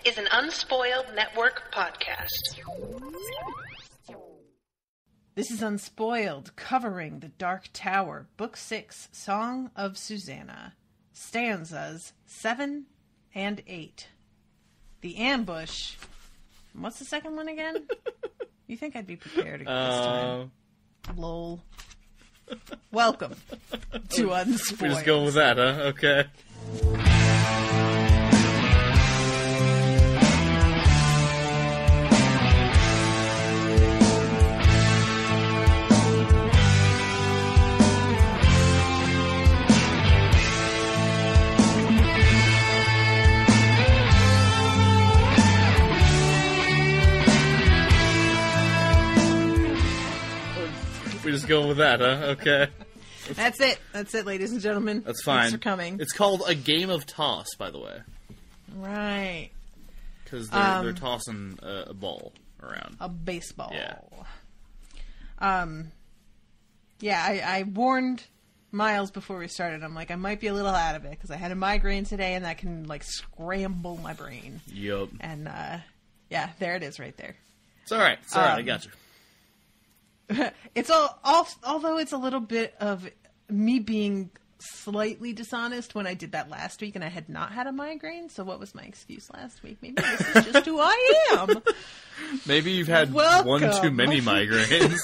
is an Unspoiled Network podcast. This is Unspoiled, covering The Dark Tower, Book 6, Song of Susannah, stanzas 7 and 8. The Ambush. What's the second one again? You think I'd be prepared this time? Lol. Welcome to Unspoiled. We're just going with that, huh? Okay. We're just going with that, huh? Okay. That's it. That's it, ladies and gentlemen. That's fine. Thanks for coming. It's called A Game of Toss, by the way. Right. Because they're tossing a ball around. A baseball. Yeah. I warned Miles before we started. I'm like, I might be a little out of it because I had a migraine today and that can, like, scramble my brain. Yup. And, yeah, there it is right there. It's alright. It's alright. I got you. It's although it's a little bit of me being slightly dishonest when I did that last week and I had not had a migraine. So what was my excuse last week? Maybe this is just who I am. Maybe you've had Welcome. one too many migraines.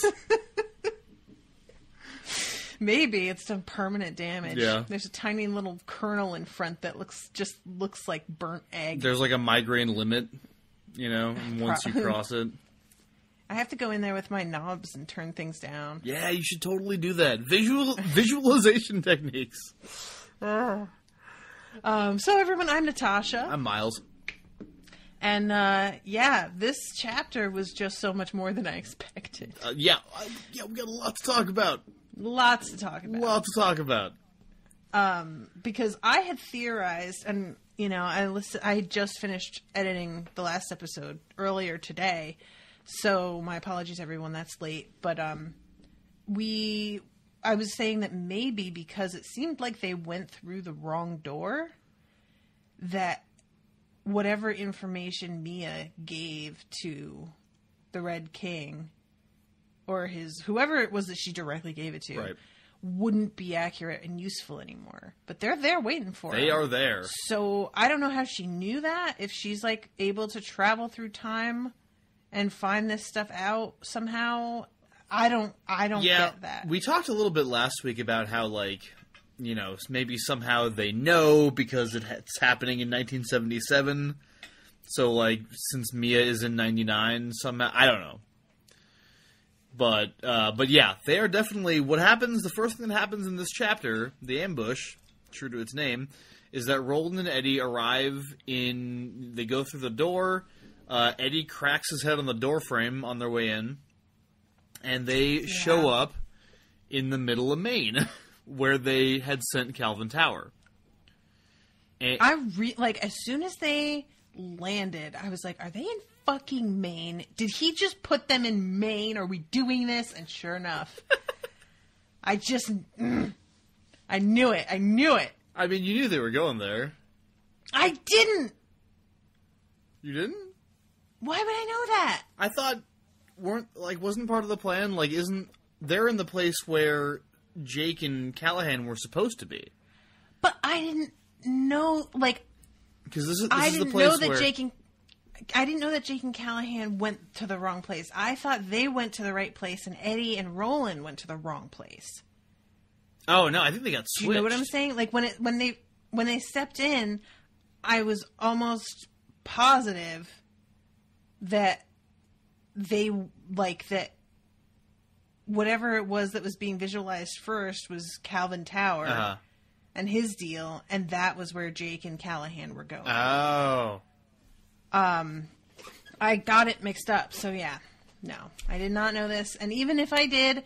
Maybe it's done permanent damage. Yeah. There's a tiny little kernel in front that looks like burnt egg. There's like a migraine limit, and once you cross it. I have to go in there with my knobs and turn things down. Yeah, you should totally do that. Visualization techniques. So everyone, I'm Natasha. I'm Miles. And, this chapter was just so much more than I expected. We got a lot to talk about. Lots to talk about. Because I had theorized, and, I had just finished editing the last episode earlier today. So my apologies, everyone, that's late. But I was saying that maybe because it seemed like they went through the wrong door, that whatever information Mia gave to the Red King, or whoever it was that she directly gave it to, right, wouldn't be accurate and useful anymore. But they're there waiting for her. They are there. So I don't know how she knew that. If she's like able to travel through time and find this stuff out somehow. I don't get that. We talked a little bit last week about how, maybe somehow they know because it's happening in 1977. So, since Mia is in 99, somehow, I don't know. But yeah, they are definitely, the first thing that happens in this chapter, the ambush, true to its name, is that Roland and Eddie they go through the door. Eddie cracks his head on the doorframe on their way in, and they show up in the middle of Maine, where they had sent Calvin Tower. And as soon as they landed, I was like, are they in fucking Maine? Did he just put them in Maine? Are we doing this? And sure enough, I knew it. I mean, you knew they were going there. I didn't. You didn't? Why would I know that? I thought wasn't part of the plan, they're in the place where Jake and Callahan were supposed to be. But I didn't know, because this is the place where I didn't know that Jake and Callahan went to the wrong place. I thought they went to the right place and Eddie and Roland went to the wrong place. Oh no, I think they got switched. Do you know what I'm saying? When they stepped in, I was almost positive that that whatever it was that was being visualized first was Calvin Tower and his deal, and that was where Jake and Callahan were going. Oh. I got it mixed up, so yeah. No, I did not know this, and even if I did,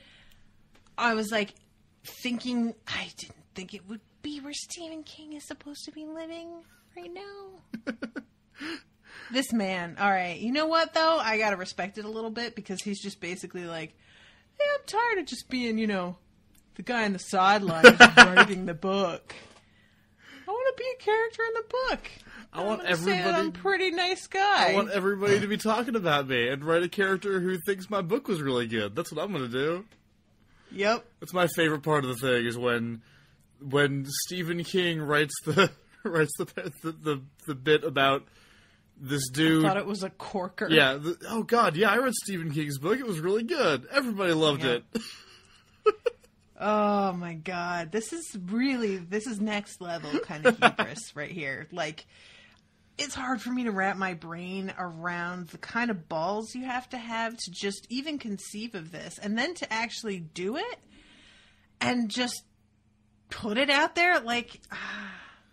I was thinking, I didn't think it would be where Stephen King is supposed to be living right now. This man, all right. You know what, though? I gotta respect it a little bit because he's just basically hey, I'm tired of just being, the guy on the sidelines writing the book. I want to be a character in the book. I want I'm say that I'm a pretty nice guy. I want everybody to be talking about me and write a character who thinks my book was really good. That's what I'm going to do. Yep. That's my favorite part of the thing is when Stephen King writes the bit about this dude. I thought it was a corker. Yeah. Oh God. Yeah. I read Stephen King's book. It was really good. Everybody loved it. Oh my God. This is next level kind of hubris right here. Like, it's hard for me to wrap my brain around the kind of balls you have to just even conceive of this, and then to actually do it and just put it out there. Like,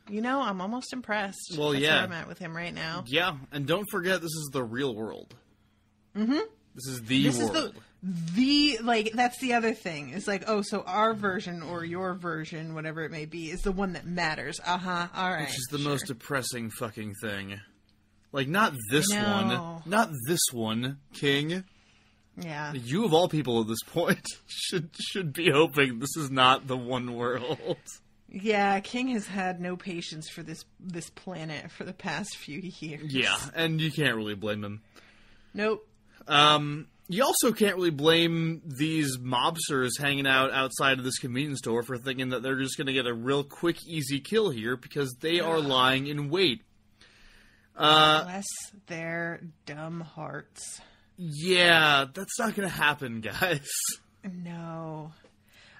I'm almost impressed. Well, That's yeah. where I'm at with him right now. Yeah, and don't forget, this is the real world. Mm-hmm. This is the world. That's the other thing. It's like, oh, so our version or your version, whatever it may be, is the one that matters. Uh-huh. All right. Which is the most depressing fucking thing. Like, not this one. Not this one, King. Yeah. You of all people at this point should be hoping this is not the one world. Yeah, King has had no patience for this planet for the past few years. Yeah, and you can't really blame him. Nope. You also can't really blame these mobsters hanging out outside of this convenience store for thinking that they're just going to get a real quick, easy kill here because they are lying in wait. Bless their dumb hearts. Yeah, that's not going to happen, guys. No.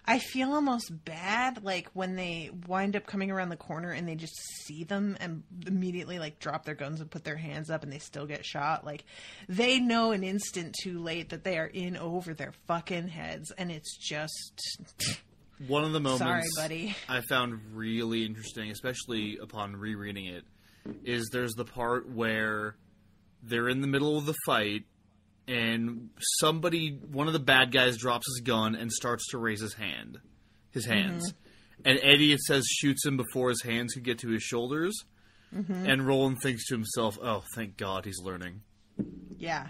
I feel almost bad, like, when they wind up coming around the corner and they just see them and immediately, like, drop their guns and put their hands up and they still get shot. Like, they know an instant too late that they are in over their fucking heads, and it's just... One of the moments Sorry, buddy. I found really interesting, especially upon rereading it, is there's the part where they're in the middle of the fight, and one of the bad guys drops his gun and starts to raise his hands. Mm-hmm. And Eddie, it says, shoots him before his hands could get to his shoulders. Mm-hmm. And Roland thinks to himself, oh, thank God he's learning. Yeah.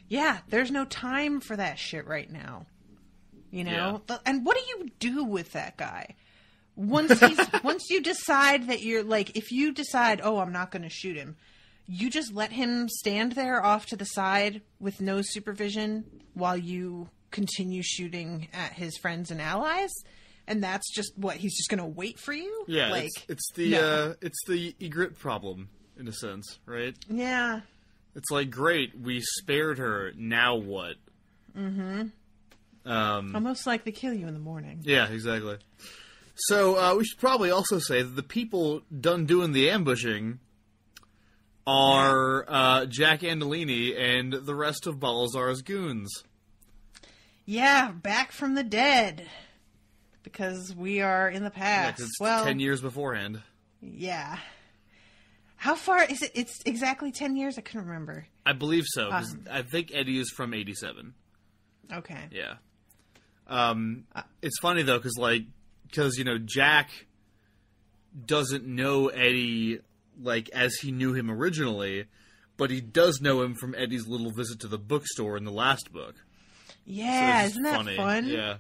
Yeah, there's no time for that shit right now. You know? Yeah. And what do you do with that guy? Once you decide that you're, like, if you decide, oh, I'm not going to shoot him, you just let him stand there off to the side with no supervision while you continue shooting at his friends and allies, and that's just what he's just going to wait for you. Yeah, like, it's the egret problem in a sense, right? Yeah, it's like, great, we spared her. Now what? Mm-hmm. Almost like they kill you in the morning. Yeah, exactly. So we should probably also say that the people done doing the ambushing are Jack Andolini and the rest of Balazar's goons. Yeah, back from the dead. Because we are in the past. Yeah, it's 10 years beforehand. Yeah. How far is it? It's exactly 10 years? I couldn't remember. I believe so. 'Cause I think Eddie is from 87. Okay. Yeah. It's funny, though, because, Jack doesn't know Eddie like as he knew him originally, but he does know him from Eddie's little visit to the bookstore in the last book. Yeah, so isn't that funny. Fun? Yeah.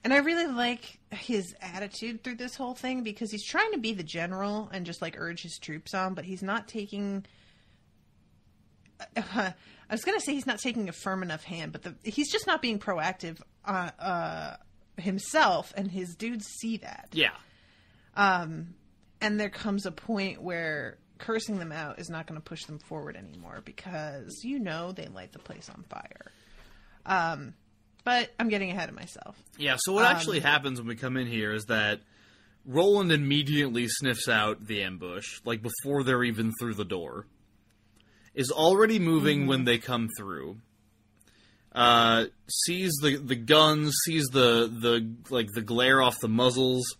And I really like his attitude through this whole thing because he's trying to be the general and just like urge his troops on, but he's not taking... I was going to say he's not taking a firm enough hand, but he's just not being proactive himself, and his dudes see that. Yeah. And there comes a point where cursing them out is not going to push them forward anymore because, they light the place on fire. But I'm getting ahead of myself. Yeah, so what actually happens when we come in here is that Roland immediately sniffs out the ambush, like before they're even through the door. Is already moving when they come through. Sees the guns, sees the glare off the muzzles.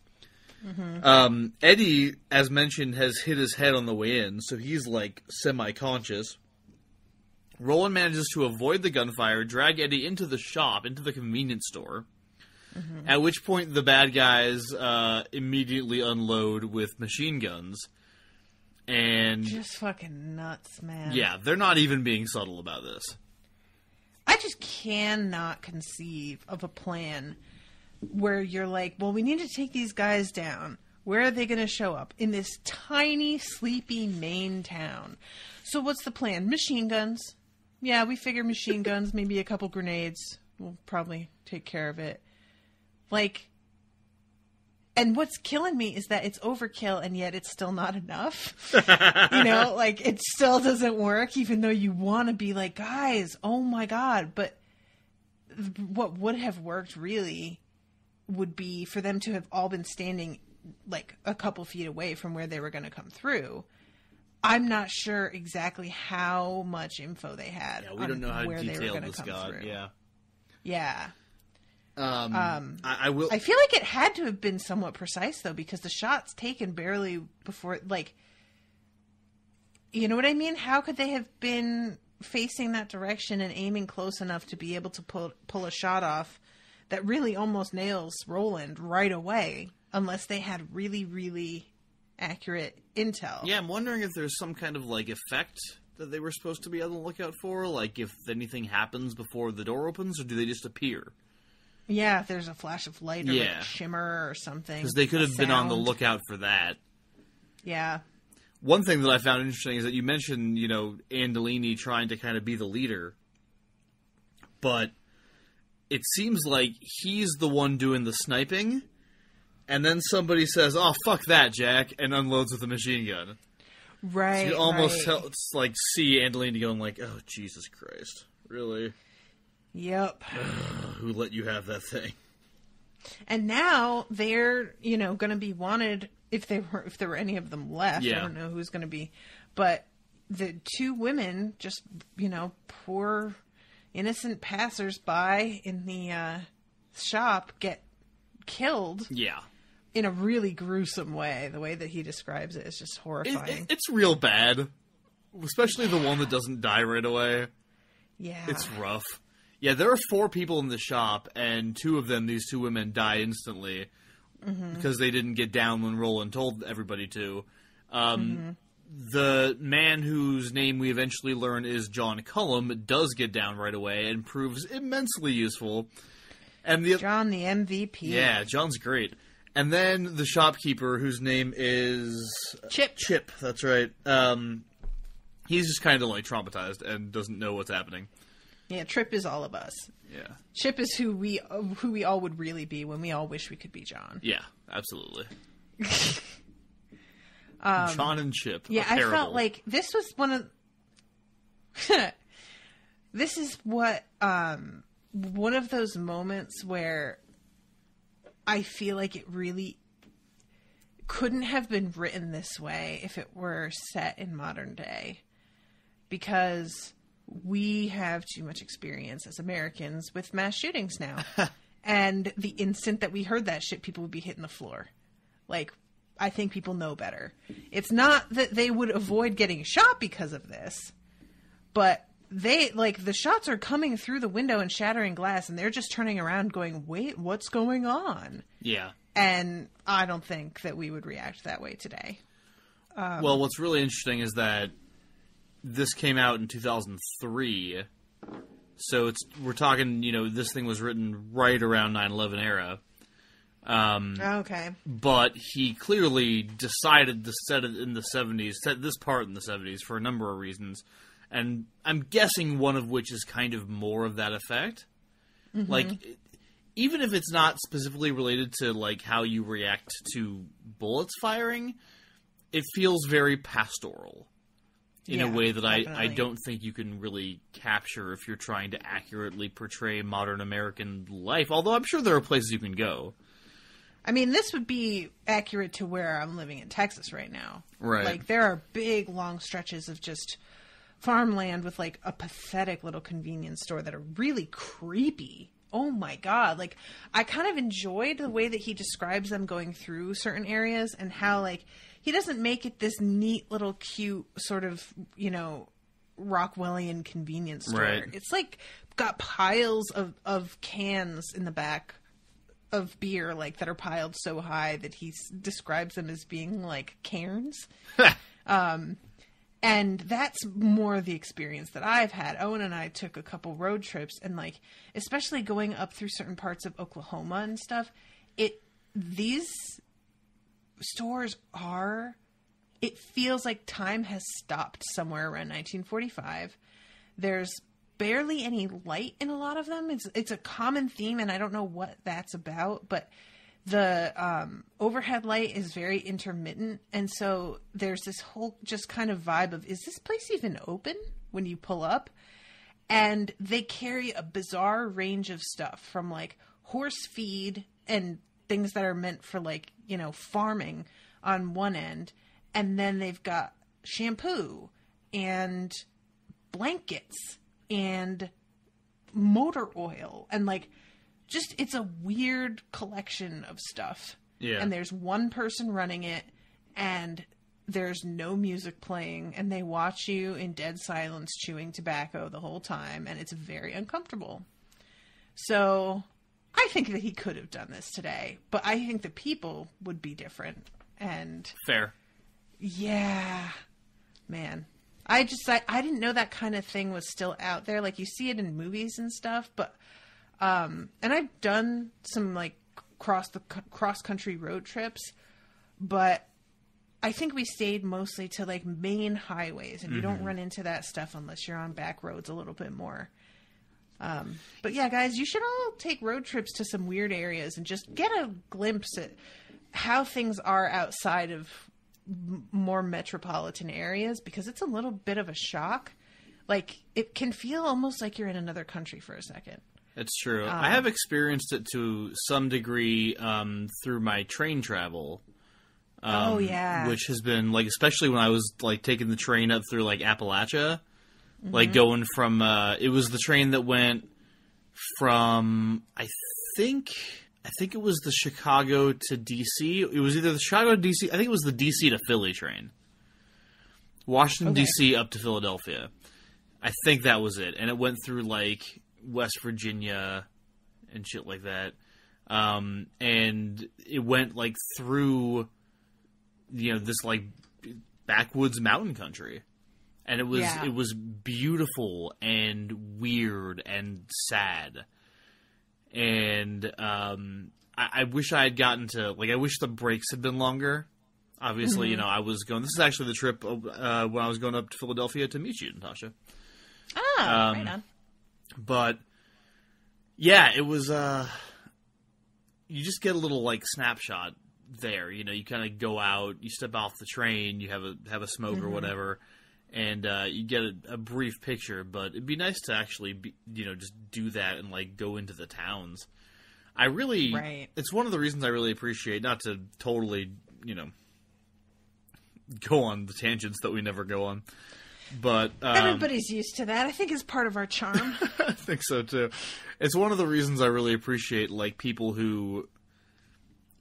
Mm-hmm. Eddie, as mentioned, has hit his head on the way in, so he's like semi-conscious. Roland manages to avoid the gunfire, drag Eddie into the shop, into the convenience store. Mm-hmm. At which point the bad guys immediately unload with machine guns. And just fucking nuts, man. Yeah, they're not even being subtle about this. I just cannot conceive of a plan where you're like, well, we need to take these guys down. Where are they going to show up? In this tiny, sleepy Maine town. So what's the plan? Machine guns. Yeah, we figure machine guns, maybe a couple grenades. We'll probably take care of it. Like, and what's killing me is that it's overkill and yet it's still not enough. You know, like it still doesn't work even though you want to be like, guys, oh my God. But what would have worked really would be for them to have all been standing like a couple feet away from where they were going to come through. I'm not sure exactly how much info they had. Yeah, we don't know how detailed this got. Through. Yeah. Yeah. I will. I feel like it had to have been somewhat precise though, because the shot's taken barely before, like, you know what I mean? How could they have been facing that direction and aiming close enough to be able to pull a shot off that really almost nails Roland right away, unless they had really, really accurate intel? Yeah, I'm wondering if there's some kind of like effect that they were supposed to be on the lookout for, like if anything happens before the door opens, or do they just appear? Yeah, if there's a flash of light or like a shimmer or something. Because they could have been on the lookout for that. Yeah. One thing that I found interesting is that you mentioned, you know, Andolini trying to kind of be the leader. But it seems like he's the one doing the sniping. And then somebody says, oh, fuck that, Jack, and unloads with a machine gun. Right, so you almost like see Andolini going like, oh, Jesus Christ. Really? Yep. Who let you have that thing? And now they're, you know, going to be wanted if there were any of them left. Yeah. I don't know who's going to be, but the two women, just, you know, poor innocent passersby in the shop, get killed. Yeah. In a really gruesome way. The way that he describes it is just horrifying. It's real bad, especially the one that doesn't die right away. Yeah. It's rough. Yeah, there are 4 people in the shop, and 2 of them, these 2 women, die instantly because they didn't get down when Roland told everybody to. The man whose name we eventually learn is John Cullum does get down right away and proves immensely useful. And John, the MVP. Yeah, John's great. And then the shopkeeper, whose name is... Chip. Chip, that's right. He's just kind of like traumatized and doesn't know what's happening. Yeah, Trip is all of us. Yeah. Chip is who we all would really be when we all wish we could be John. Yeah, absolutely. John and Chip. Yeah, I felt like this was one of... This is what... one of those moments where I feel like it really couldn't have been written this way if it were set in modern day. Because... we have too much experience as Americans with mass shootings now. And the instant that we heard that shit, people would be hitting the floor. Like, I think people know better. It's not that they would avoid getting shot because of this, but they, like, the shots are coming through the window and shattering glass, and they're just turning around going, wait, what's going on? Yeah. And I don't think that we would react that way today. Well, what's really interesting is that this came out in 2003, so we're talking, you know, this thing was written right around 9/11 era. Okay. But he clearly decided to set it in the 70s, set this part in the 70s for a number of reasons, and I'm guessing one of which is kind of more of that effect. Mm-hmm. Like, even if it's not specifically related to, like, how you react to bullets firing, it feels very pastoral. In a way that I don't think you can really capture if you're trying to accurately portray modern American life, although I'm sure there are places you can go. I mean, this would be accurate to where I'm living in Texas right now. Right. Like, there are big, long stretches of just farmland with, like, a pathetic little convenience store that are really creepy. Oh, my God. Like, I kind of enjoyed the way that he describes them going through certain areas and how, like... he doesn't make it this neat little cute sort of, you know, Rockwellian convenience store. Right. It's like got piles of cans in the back of beer, like that are piled so high that he describes them as being like cairns. And that's more the experience that I've had. Owen and I took a couple road trips, and like, especially going up through certain parts of Oklahoma and stuff, these stores are, it feels like time has stopped somewhere around 1945. There's barely any light in a lot of them. It's a common theme, and I don't know what that's about, but the overhead light is very intermittent, and so there's this whole just kind of vibe of, is this place even open when you pull up? And they carry a bizarre range of stuff from like horse feed and things that are meant for like, you know, farming on one end. And then they've got shampoo and blankets and motor oil and like just, it's a weird collection of stuff. Yeah. And there's one person running it and there's no music playing, and they watch you in dead silence chewing tobacco the whole time, and it's very uncomfortable. So I think that he could have done this today, but I think the people would be different. And fair. Yeah, man. I didn't know that kind of thing was still out there. Like, you see it in movies and stuff, but and I've done some like cross country road trips, but I think we stayed mostly to like main highways, and you don't run into that stuff unless you're on back roads a little bit more. But yeah, guys, you should all take road trips to some weird areas and just get a glimpse at how things are outside of more metropolitan areas, because it's a little bit of a shock. Like, it can feel almost like you're in another country for a second. It's true. I have experienced it to some degree through my train travel. Oh, yeah. Which has been, like, especially when I was, like, taking the train up through, like, Appalachia. Like, going from, it was the train that went from, I think it was the Chicago to D.C. It was either the Chicago to D.C., I think it was the D.C. to Philly train. Washington, D.C. up to Philadelphia. I think that was it. And it went through, like, West Virginia and shit like that. And it went, like, through, you know, this, like, backwoods mountain country. And it was beautiful and weird and sad. And I wish I had gotten to, like, I wish the breaks had been longer. Obviously, you know, I was going, this is actually the trip when I was going up to Philadelphia to meet you, Natasha. Ah, right on. But, yeah, it was, you just get a little, like, snapshot there. You know, you kind of go out, you step off the train, you have a smoke or whatever, and you get a brief picture. But it'd be nice to actually, just do that and, like, go into the towns. It's one of the reasons I really appreciate, not to totally, go on the tangents that we never go on. But everybody's used to that. I think it's part of our charm. I think so too. It's one of the reasons I really appreciate, like, people who,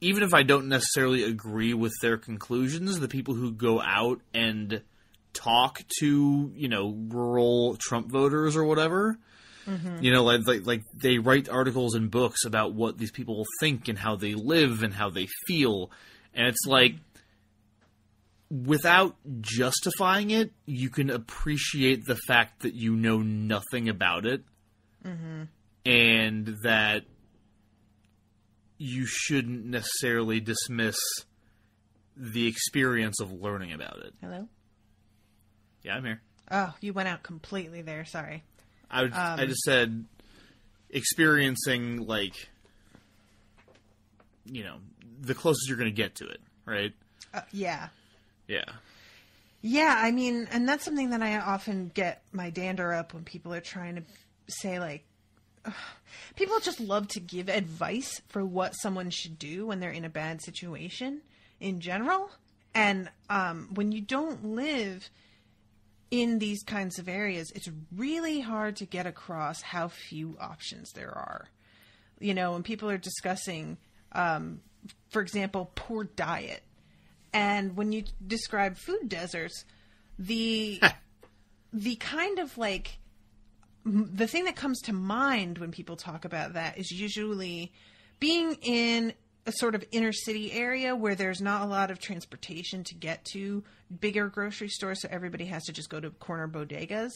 even if I don't necessarily agree with their conclusions, the people who go out and talk to, rural Trump voters or whatever. Like they write articles and books about what these people think and how they live and how they feel. And it's like, without justifying it, you can appreciate the fact that you know nothing about it. And that you shouldn't necessarily dismiss the experience of learning about it. Hello? Yeah, I'm here. Oh, you went out completely there. Sorry. I just said experiencing, like, the closest you're going to get to it, right? Yeah. Yeah. Yeah, I mean, and that's something that I often get my dander up when people are trying to say, like, people just love to give advice for what someone should do when they're in a bad situation in general. And when you don't live in these kinds of areas, it's really hard to get across how few options there are. When people are discussing, for example, poor diet. And when you describe food deserts, the kind of, like, the thing that comes to mind when people talk about that is usually being in a sort of inner city area where there's not a lot of transportation to get to bigger grocery stores, so everybody has to just go to corner bodegas.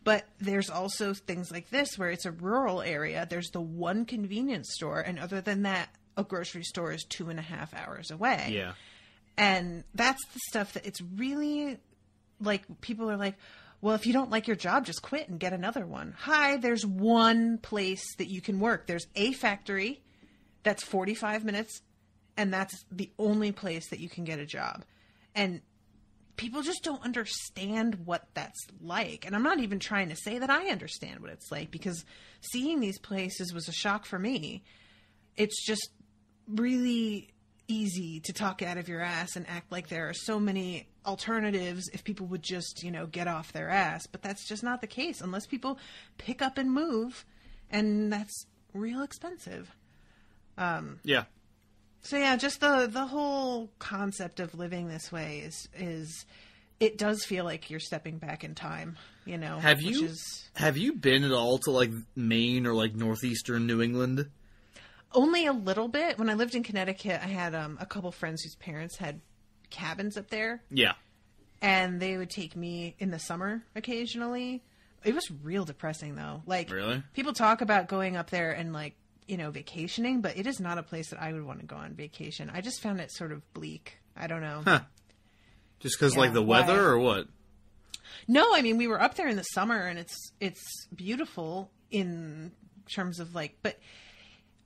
But there's also things like this where it's a rural area. There's the one convenience store, and other than that, a grocery store is 2.5 hours away. Yeah. And that's the stuff that it's really like, people are like, well, if you don't like your job, just quit and get another one. Hi, there's one place that you can work. There's a factory that's 45 minutes, and that's the only place that you can get a job. And people just don't understand what that's like. And I'm not even trying to say that I understand what it's like, because seeing these places was a shock for me. It's just really easy to talk out of your ass and act like there are so many alternatives if people would just, get off their ass. But that's just not the case unless people pick up and move, and that's real expensive. Yeah. So yeah, just the whole concept of living this way is it does feel like you're stepping back in time, Have you been at all to like Maine or like northeastern New England? Only a little bit. When I lived in Connecticut, I had a couple friends whose parents had cabins up there. Yeah. And they would take me in the summer occasionally. It was real depressing, though. Like, really? People talk about going up there and, like, vacationing, but it is not a place that I would want to go on vacation. I just found it sort of bleak. I don't know. Huh. Just because, like, the weather or what? No, I mean, we were up there in the summer, and it's beautiful in terms of, like, but...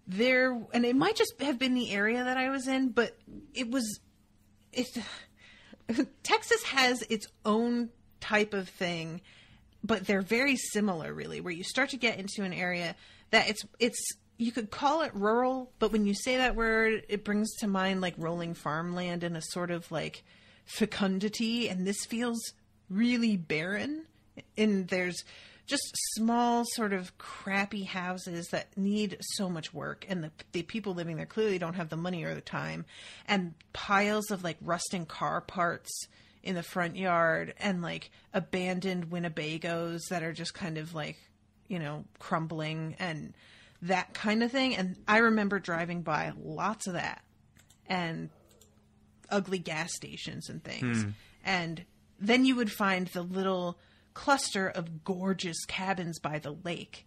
and it might just have been the area that I was in, but Texas has its own type of thing, but they're very similar, really, where you start to get into an area that you could call it rural, but when you say that word, it brings to mind like rolling farmland and a sort of like fecundity, and this feels really barren, and there's just small sort of crappy houses that need so much work. And the people living there clearly don't have the money or the time. And piles of like rusting car parts in the front yard, and like abandoned Winnebagos that are just kind of like, crumbling and that kind of thing. And I remember driving by lots of that, and ugly gas stations and things. And then you would find the little cluster of gorgeous cabins by the lake,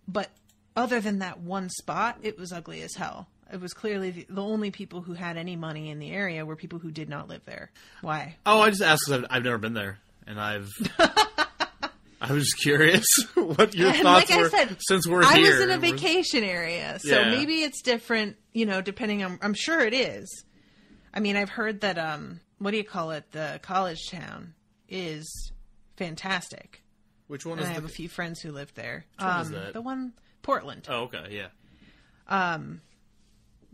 but other than that one spot, it was ugly as hell. It was clearly the only people who had any money in the area were people who did not live there. Why? Oh, I just asked because I've never been there, and I was just curious what your thoughts were. Said, since we're here, I was in a vacation area, so maybe it's different, depending on. I'm sure it is. I mean, I've heard that the college town is fantastic. Which one is? I have a few friends who lived there. Which one is that? The one, Portland. Oh, okay, yeah.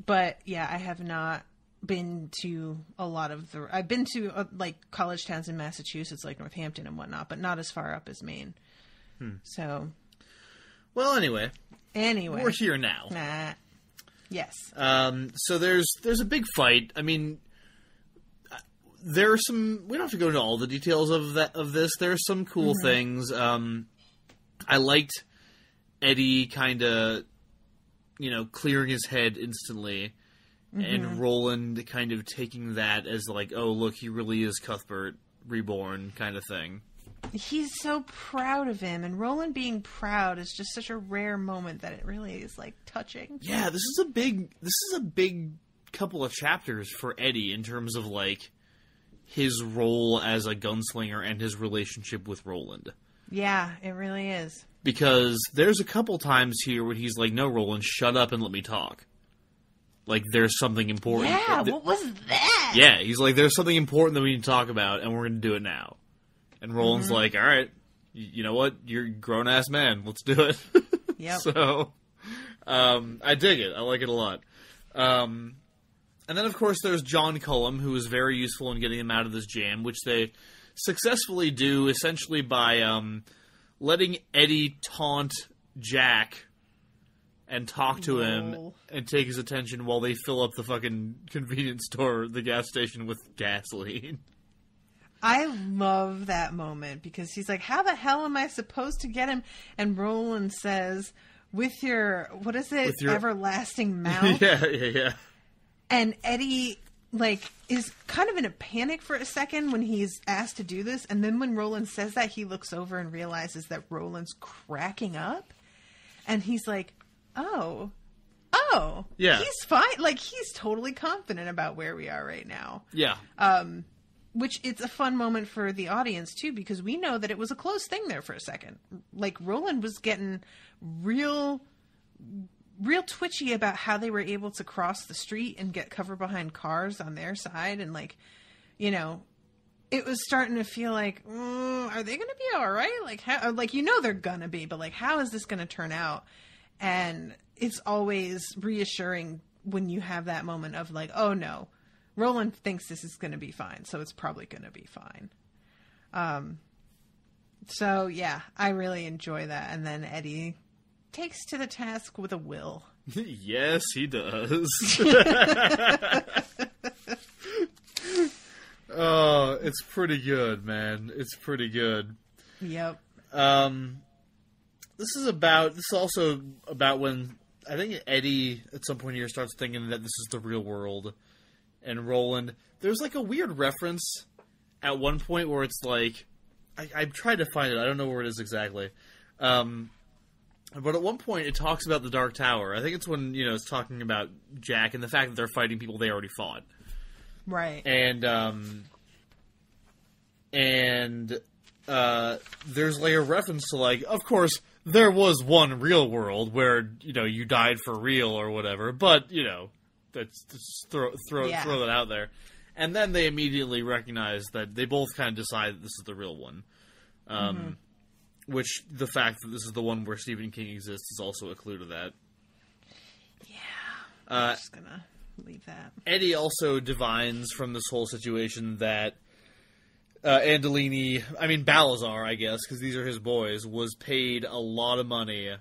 But yeah, I have not been to a lot of I've been to like college towns in Massachusetts, like Northampton and whatnot, but not as far up as Maine. So. Well, anyway, we're here now. Yes. So there's a big fight. I mean. There are some. We don't have to go into all the details of this. There are some cool things. I liked Eddie kind of, clearing his head instantly, and Roland kind of taking that as like, oh look, he really is Cuthbert reborn kind of thing. He's so proud of him, and Roland being proud is just such a rare moment that it really is like touching. Yeah, this is a big couple of chapters for Eddie in terms of like his role as a gunslinger and his relationship with Roland. Yeah, it really is. Because there's a couple times here where he's like, no, Roland, shut up and let me talk. Like, there's something important. Yeah, what was that? Yeah, he's like, there's something important that we need to talk about, and we're going to do it now. And Roland's like, all right, you know what? You're a grown-ass man. Let's do it. Yep. So, I dig it. I like it a lot. And then, of course, there's John Cullum, who is very useful in getting him out of this jam, which they successfully do essentially by letting Eddie taunt Jack and talk to him and take his attention while they fill up the fucking convenience store, the gas station, with gasoline. I love that moment because he's like, how the hell am I supposed to get him? And Roland says, with your, what is it, everlasting mouth? Yeah. And Eddie, like, is kind of in a panic for a second when he's asked to do this. And then when Roland says that, he looks over and realizes that Roland's cracking up. And he's like, oh, no. Yeah. He's fine. Like, he's totally confident about where we are right now. Yeah. Which it's a fun moment for the audience, too, because we know that it was a close thing there for a second. Like, Roland was getting real twitchy about how they were able to cross the street and get cover behind cars on their side. And, like, you know, it was starting to feel like, are they going to be all right? Like, how, like, you know they're going to be, but, like, how is this going to turn out? And it's always reassuring when you have that moment of, like, oh, no. Roland thinks this is going to be fine, so it's probably going to be fine. So, yeah, I really enjoy that. And then Eddie takes to the task with a will. Yes, he does. Oh, it's pretty good, man. It's pretty good. Yep. This is also about when I think Eddie at some point here starts thinking that this is the real world. And Roland, there's like a weird reference at one point where it's like, I tried to find it. I don't know where it is exactly. But at one point it talks about the Dark Tower. I think it's when, you know, it's talking about Jack and the fact that they're fighting people they already fought. Right. And there's like a reference to like, of course, there was one real world where, you know, you died for real or whatever, but, you know, that's just throw that out there. And then they immediately recognize that they both kind of decide that this is the real one. Which the fact that this is the one where Stephen King exists is also a clue to that. Yeah. I'm just going to leave that. Eddie also divines from this whole situation that Balazar, I guess, because these are his boys, was paid a lot of money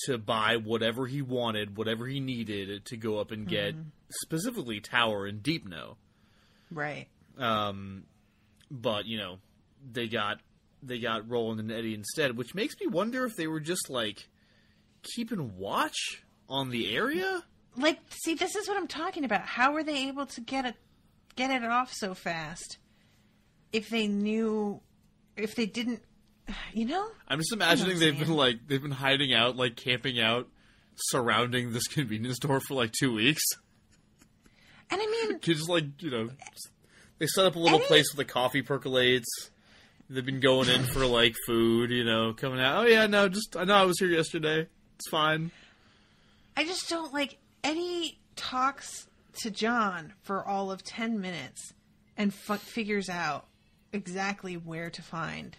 to buy whatever he wanted, whatever he needed to go up and get, specifically Tower and Deepno. Right. But, you know, they got Roland and Eddie instead, which makes me wonder if they were just, like, keeping watch on the area? Like, see, this is what I'm talking about. How were they able to get it off so fast? If they didn't, you know? I'm just imagining they've been hiding out, like, camping out, surrounding this convenience store for, like, 2 weeks. And I mean... Just, like, you know, they set up a little place where the coffee percolates. They've been going in for, like, food, you know, coming out. Oh, yeah, no, I know I was here yesterday. It's fine. I just don't, like, Eddie talks to John for all of 10 minutes and figures out exactly where to find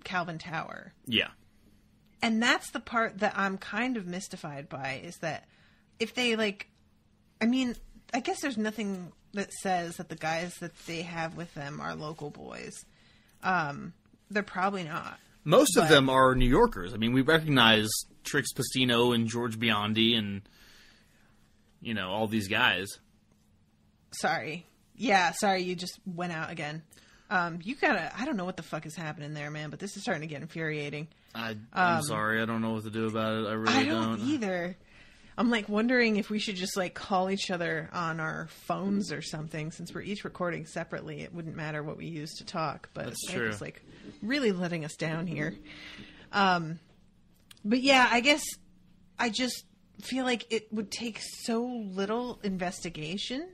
Calvin Tower. Yeah. And that's the part that I'm kind of mystified by, is that if they, like... I mean, I guess there's nothing that says that the guys that they have with them are local boys. They're probably not. Most of them are New Yorkers. I mean, we recognize Trix Pastino and George Biondi and, you know, all these guys. Sorry. Yeah, sorry, you just went out again. I don't know what the fuck is happening there, man, but this is starting to get infuriating. I'm sorry, I don't know what to do about it. I don't either. I'm, like, wondering if we should just, like, call each other on our phones or something. Since we're each recording separately, it wouldn't matter what we use to talk. But that's true. It's, like, really letting us down here. But, yeah, I guess I just feel like it would take so little investigation.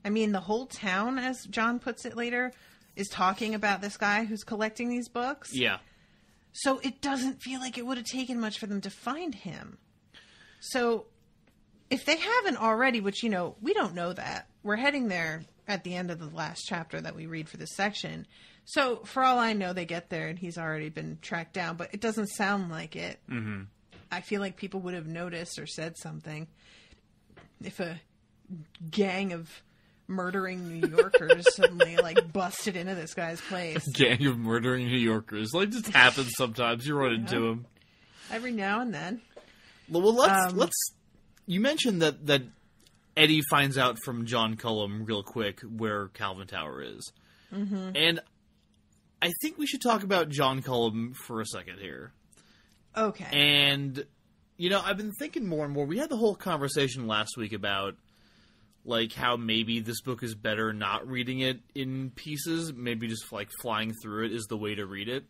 I mean, the whole town, as John puts it later, is talking about this guy who's collecting these books. Yeah. So it doesn't feel like it would have taken much for them to find him. So if they haven't already, which, you know, we don't know that. We're heading there at the end of the last chapter that we read for this section. So for all I know, they get there and he's already been tracked down, but it doesn't sound like it. Mm-hmm. I feel like people would have noticed or said something if a gang of murdering New Yorkers suddenly, like, busted into this guy's place. A gang of murdering New Yorkers. Like, just happens sometimes. You run into them. Every now and then. Well, let's. You mentioned that Eddie finds out from John Cullum real quick where Calvin Tower is. Mm-hmm. And I think we should talk about John Cullum for a second here. Okay. And, you know, I've been thinking more and more. We had the whole conversation last week about, like, how maybe this book is better not reading it in pieces. Maybe just, like, flying through it is the way to read it.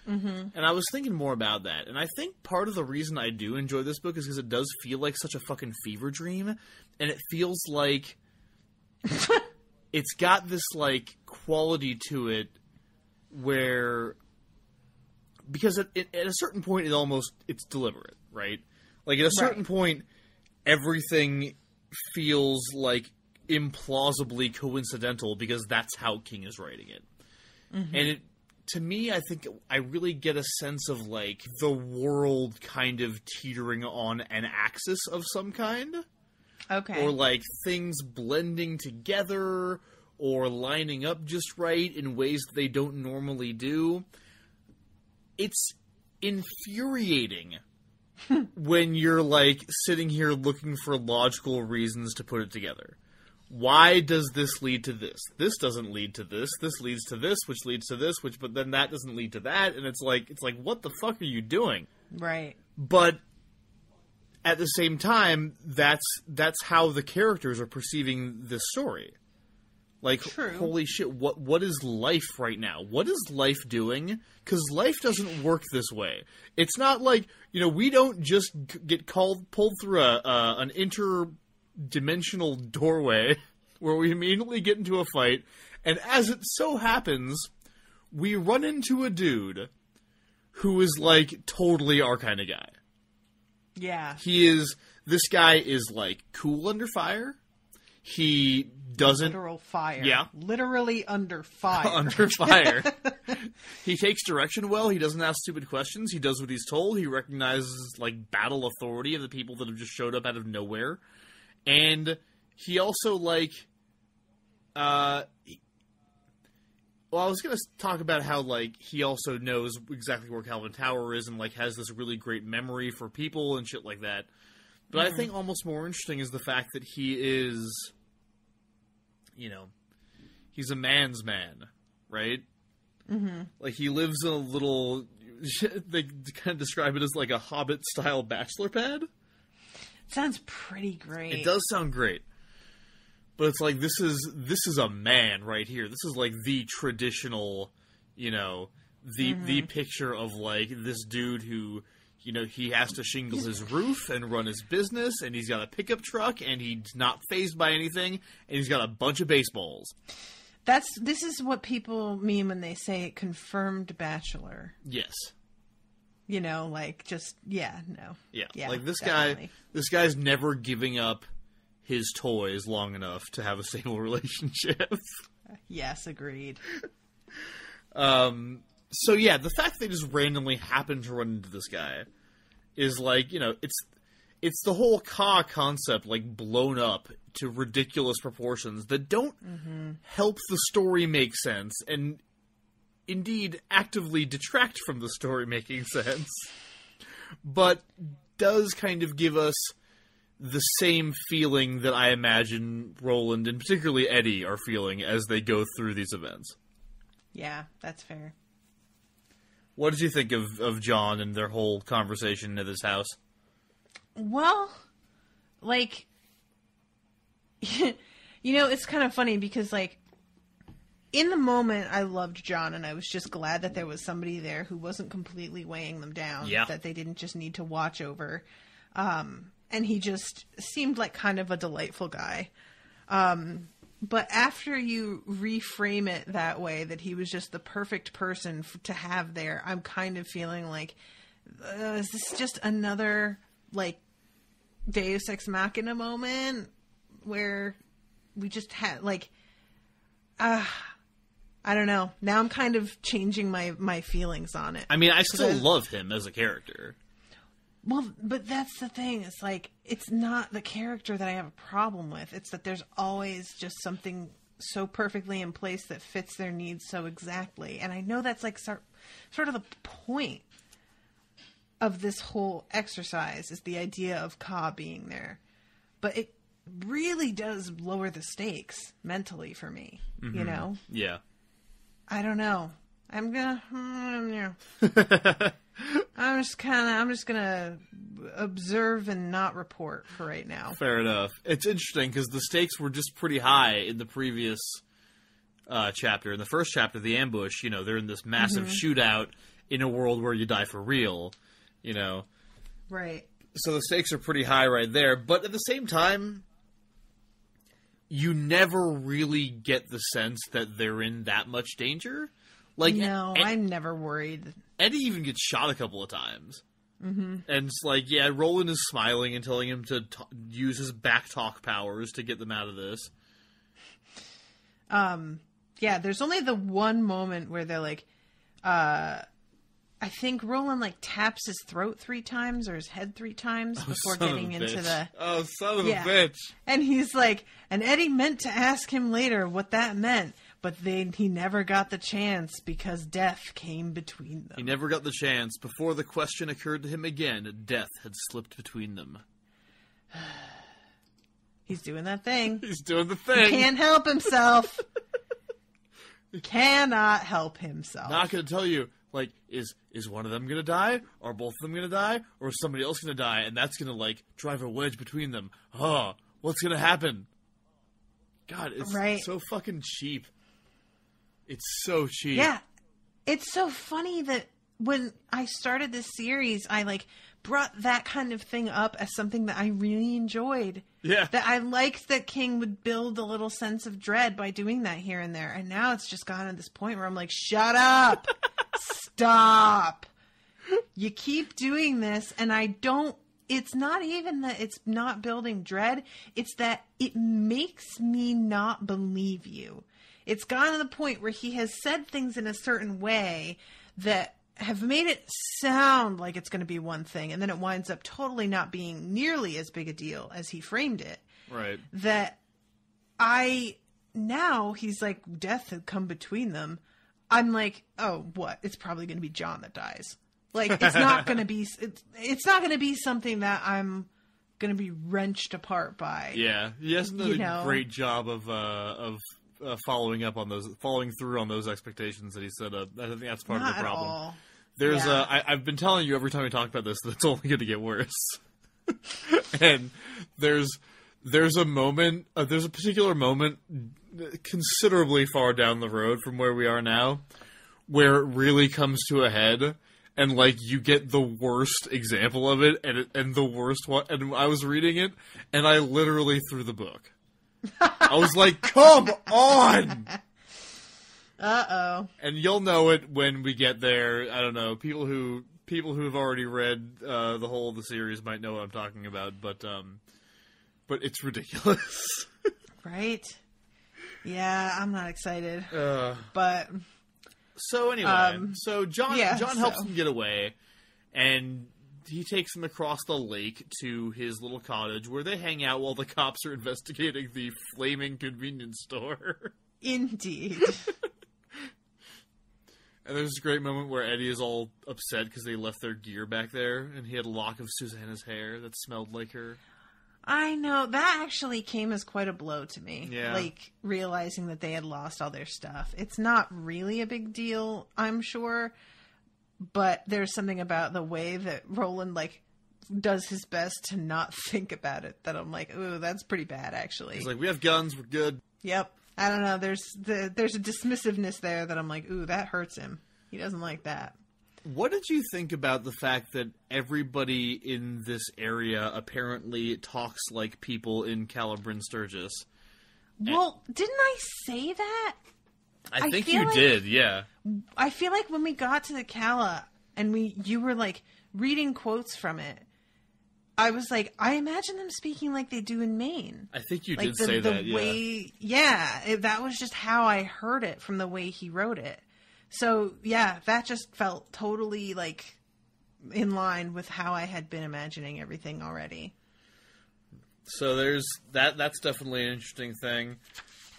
Mm-hmm. And I was thinking more about that. And I think part of the reason I do enjoy this book is because it does feel like such a fucking fever dream. And it feels like it's got this, like, quality to it where... Because at a certain point, it's deliberate, right? Like, at a certain point, everything feels, like, implausibly coincidental because that's how King is writing it. Mm-hmm. And to me, I think I really get a sense of, like, the world kind of teetering on an axis of some kind. Okay. Or, like, things blending together or lining up just right in ways that they don't normally do. It's infuriating when you're, like, sitting here looking for logical reasons to put it together. Why does this lead to this? This doesn't lead to this. This leads to this, which leads to this, but then that doesn't lead to that. And it's like, what the fuck are you doing? Right. But at the same time, that's how the characters are perceiving this story. Like, True. Holy shit, what is life right now? What is life doing? Because life doesn't work this way. It's not like, we don't just get pulled through an interdimensional doorway where we immediately get into a fight, and as it so happens, we run into a dude who is, like, totally our kind of guy. Yeah. This guy is, like, cool under fire. He doesn't... Literal fire. Yeah. Literally under fire. Under fire. He takes direction well. He doesn't ask stupid questions. He does what he's told. He recognizes, like, battle authority of the people that have just showed up out of nowhere. And he also, like... I was going to talk about how, like, he also knows exactly where Calvin Tower is and, like, has this really great memory for people and shit like that. But I think almost more interesting is the fact that he is, he's a man's man, right? Mm-hmm. Like, he lives in a little, they kind of describe it as like a Hobbit-style bachelor pad. Sounds pretty great. It does sound great. But it's like, this is a man right here. This is like the traditional, the picture of, like, this dude who... he has to shingle his roof and run his business, and he's got a pickup truck, and he's not fazed by anything, and he's got a bunch of baseballs. This is what people mean when they say confirmed bachelor. Yes. Like, just, no. Yeah, like, definitely. this guy's never giving up his toys long enough to have a stable relationship. Yes, agreed. So yeah, the fact that they just randomly happen to run into this guy is like, it's the whole Ka concept, like, blown up to ridiculous proportions that don't help the story make sense, and indeed actively detract from the story making sense, but does kind of give us the same feeling that I imagine Roland and particularly Eddie are feeling as they go through these events. Yeah, that's fair. What did you think of John and their whole conversation at his house? Well, like, it's kind of funny because, like, in the moment, I loved John, and I was just glad that there was somebody there who wasn't completely weighing them down, that they didn't just need to watch over. And he just seemed like kind of a delightful guy. But after you reframe it that way, that he was just the perfect person to have there, I'm kind of feeling like, is this just another, like, Deus Ex Machina moment where we just had, like, I don't know. Now I'm kind of changing my feelings on it. I mean, I still love him as a character. Well, but that's the thing. It's like, it's not the character that I have a problem with. It's that there's always just something so perfectly in place that fits their needs so exactly. And I know that's like sort of the point of this whole exercise is the idea of Ka being there. But it really does lower the stakes mentally for me, Yeah. I don't know. I'm just gonna observe and not report for right now. Fair enough. It's interesting because the stakes were just pretty high in the previous chapter. In the first chapter, the ambush, they're in this massive shootout, in a world where you die for real, you know. Right. So the stakes are pretty high right there, but at the same time, you never really get the sense that they're in that much danger. Like, no, I'm never worried. Eddie even gets shot a couple of times. Mm-hmm. And it's like, yeah, Roland is smiling and telling him to use his backtalk powers to get them out of this. Yeah, there's only the one moment where they're like, I think Roland like taps his throat 3 times or his head 3 times before getting into the... Oh, son of a bitch. And he's like, and Eddie meant to ask him later what that meant, but he never got the chance because death came between them. He never got the chance. Before the question occurred to him again, death had slipped between them. He's doing that thing. He's doing the thing. He can't help himself. Cannot help himself. Not going to tell you, like, is one of them going to die? Or both of them going to die? Or is somebody else going to die? And that's going to, like, drive a wedge between them. Oh, what's going to happen? God, it's so fucking cheap. It's so cheap. Yeah. It's so funny that when I started this series, I, like, brought that kind of thing up as something that I really enjoyed. Yeah. That I liked that King would build a little sense of dread by doing that here and there. And now it's just gotten to this point where I'm like, shut up. Stop. You keep doing this, and I don't... It's not even that it's not building dread. It's that it makes me not believe you. It's gotten to the point where he has said things in a certain way that have made it sound like it's going to be one thing, and then it winds up totally not being nearly as big a deal as he framed it. Right. That now he's like, death had come between them. I'm like, oh, what? It's probably going to be John that dies. Like, it's not going to be, it's not going to be something that I'm going to be wrenched apart by. Yeah. He hasn't done a great job of following through on those expectations that he set up. I think that's part of the problem. All. There's I've been telling you every time we talk about this that it's only going to get worse. And there's a moment, there's a particular moment considerably far down the road from where we are now where it really comes to a head, and like you get the worst example of it and the worst one. And I was reading it and I literally threw the book. I was like, come on! Uh-oh. And you'll know it when we get there. I don't know. People who've already read the whole of the series might know what I'm talking about, but it's ridiculous. Right? Yeah, I'm not excited. But so anyway, so John helps him get away, and he takes him across the lake to his little cottage where they hang out while the cops are investigating the flaming convenience store. Indeed. And there's this great moment where Eddie is all upset because they left their gear back there, and he had a lock of Susannah's hair that smelled like her. I know. That actually came as quite a blow to me. Yeah. Like, realizing that they had lost all their stuff. It's not really a big deal, I'm sure, but there's something about the way that Roland, like, does his best to not think about it that I'm like, ooh, that's pretty bad, actually. He's like, we have guns, we're good. Yep. I don't know. There's a dismissiveness there that I'm like, ooh, that hurts him. He doesn't like that. What did you think about the fact that everybody in this area apparently talks like people in Calibran Sturgis? Well, didn't I say that? I think you did, yeah. I feel like when we got to the Cala and you were like reading quotes from it, I was like, I imagine them speaking like they do in Maine. I think you did say that, yeah. That was just how I heard it from the way he wrote it. So, yeah, that just felt totally, like, in line with how I had been imagining everything already. So there's that's definitely an interesting thing.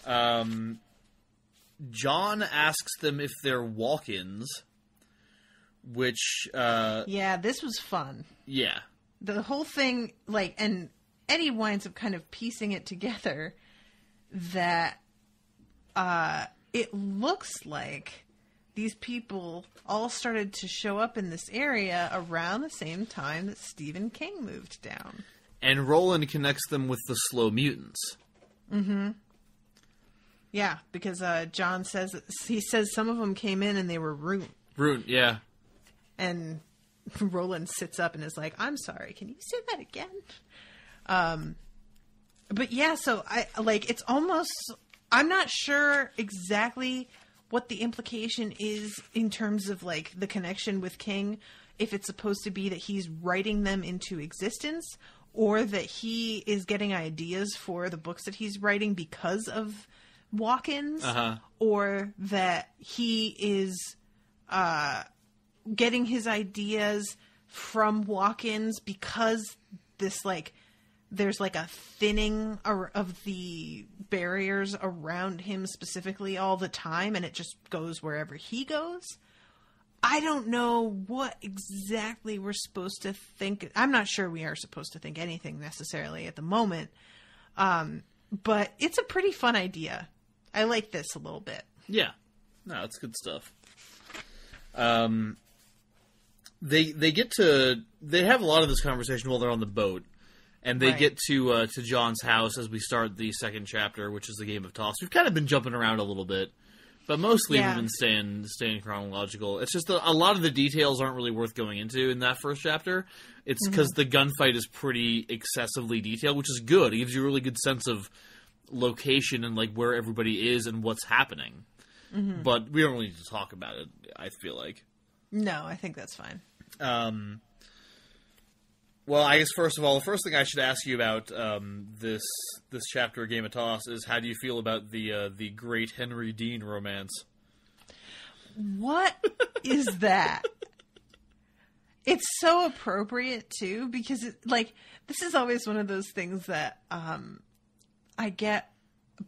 John asks them if they're walk-ins, which... yeah, this was fun. Yeah. The whole thing, like, and Eddie winds up kind of piecing it together that it looks like these people all started to show up in this area around the same time that Stephen King moved down. And Roland connects them with the slow mutants. Mm-hmm. Yeah, because John says some of them came in and they were ruined. Ruined, yeah. And Roland sits up and is like, I'm sorry, can you say that again? But yeah, so it's almost, I'm not sure exactly what the implication is in terms of like the connection with King, if it's supposed to be that he's writing them into existence or that he is getting ideas for the books that he's writing because of walk-ins, or that he is getting his ideas from walk-ins because this like there's like a thinning of the barriers around him specifically all the time, and it just goes wherever he goes. I don't know what exactly we're supposed to think. I'm not sure we are supposed to think anything necessarily at the moment. But it's a pretty fun idea. I like this a little bit. Yeah. No, it's good stuff. They have a lot of this conversation while they're on the boat. And they get to John's house as we start the second chapter, which is the game of toss. We've kind of been jumping around a little bit, but mostly we've been staying chronological. It's just a lot of the details aren't really worth going into in that first chapter. It's because the gunfight is pretty excessively detailed, which is good. It gives you a really good sense of location and like where everybody is and what's happening. Mm-hmm. But we don't really need to talk about it, I feel like. No, I think that's fine. Well, I guess first of all, the first thing I should ask you about this chapter of Game of Toss is how do you feel about the great Henry Dean romance? What is that? It's so appropriate too, because this is always one of those things that I get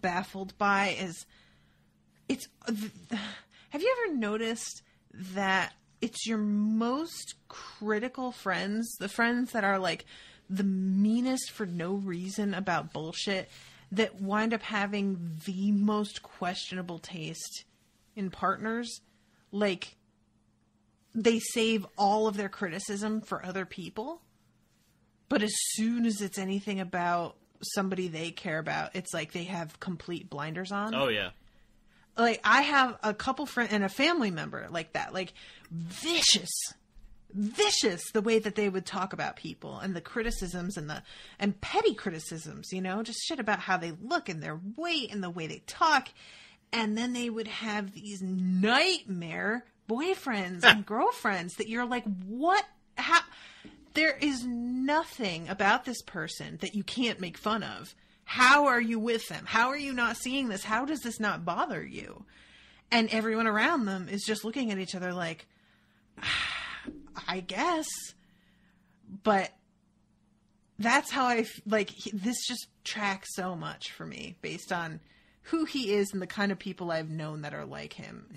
baffled by. Have you ever noticed that it's your most critical friends, the friends that are like the meanest for no reason about bullshit, that wind up having the most questionable taste in partners? Like, they save all of their criticism for other people, but as soon as it's anything about somebody they care about, it's like they have complete blinders on. Oh, yeah. Like, I have a couple friends and a family member like that. Like, vicious the way that they would talk about people and the criticisms and petty criticisms, just shit about how they look and their weight and the way they talk. And then they would have these nightmare boyfriends and girlfriends that you're like, what? How? There is nothing about this person that you can't make fun of. How are you with them? How are you not seeing this? How does this not bother you? And everyone around them is just looking at each other like, I guess. But that's how this just tracks so much for me based on who he is and the kind of people I've known that are like him.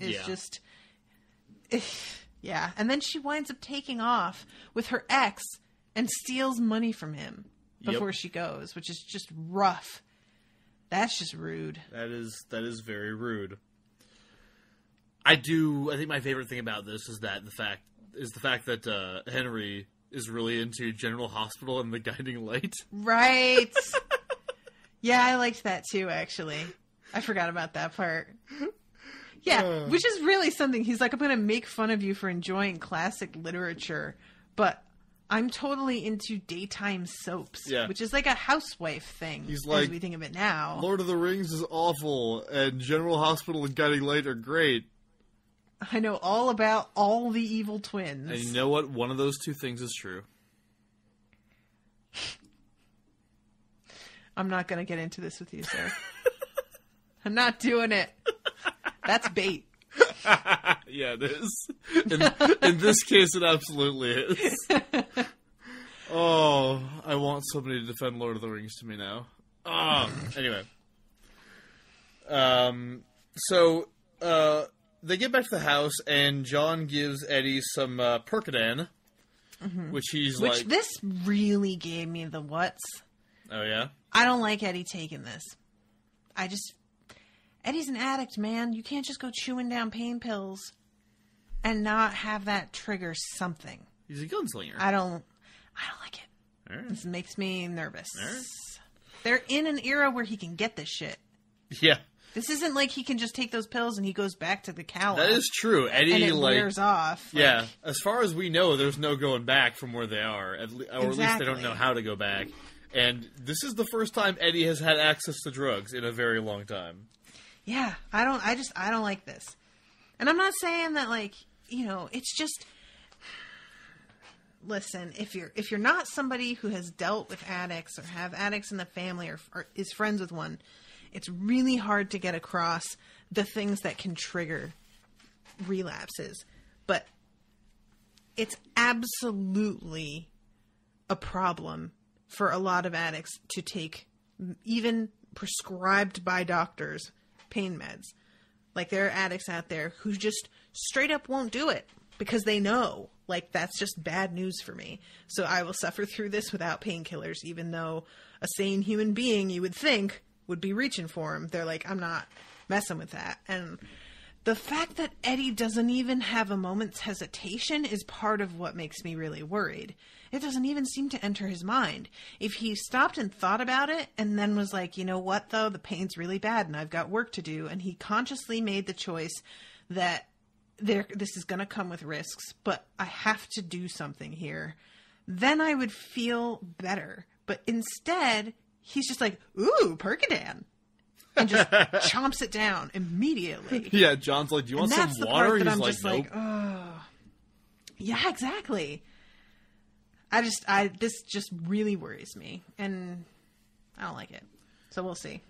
Yeah. And then she winds up taking off with her ex and steals money from him before she goes, which is just rough. That's just rude. That is very rude. I think my favorite thing about this is the fact that Henry is really into General Hospital and the Guiding Light. Right. Yeah, I liked that too, actually. I forgot about that part. Yeah, which is really something. He's like, I'm going to make fun of you for enjoying classic literature, but I'm totally into daytime soaps, which is like a housewife thing. He's like, as we think of it now. Lord of the Rings is awful, and General Hospital and Guiding Light are great. I know all about all the evil twins. And you know what? One of those two things is true. I'm not going to get into this with you, sir. I'm not doing it. That's bait. Yeah, it is. In this case, it absolutely is. Oh, I want somebody to defend Lord of the Rings to me now. Anyway. So, they get back to the house, and John gives Eddie some Percodan, which this really gave me the whats. Oh, yeah? I don't like Eddie taking this. Eddie's an addict, man. You can't just go chewing down pain pills and not have that trigger something. He's a gunslinger. I don't like it. All right. This makes me nervous. All right. They're in an era where he can get this shit. Yeah. This isn't like he can just take those pills and he goes back to the cow. That is true. Eddie, and it like, wears off. Like, yeah, as far as we know, there's no going back from where they are. Or at least they don't know how to go back. And this is the first time Eddie has had access to drugs in a very long time. Yeah, I don't like this. And I'm not saying that, like, you know, it's just... Listen, if you're not somebody who has dealt with addicts or have addicts in the family or is friends with one, it's really hard to get across the things that can trigger relapses. But it's absolutely a problem for a lot of addicts to take even prescribed by doctors pain meds. Like, there are addicts out there who just straight up won't do it because they know, like, that's just bad news for me. So I will suffer through this without painkillers, even though a sane human being, you would think, would be reaching for them. They're like, I'm not messing with that. And the fact that Eddie doesn't even have a moment's hesitation is part of what makes me really worried. It doesn't even seem to enter his mind. If he stopped and thought about it and then was like, you know what, though, the pain's really bad and I've got work to do, and he consciously made the choice that this is going to come with risks, but I have to do something here, then I would feel better. But instead, he's just like, ooh, Percodan. And just chomps it down immediately. Yeah, John's like, do you want some water? He's like, nope. Oh. Yeah, exactly. This just really worries me, and I don't like it. So we'll see.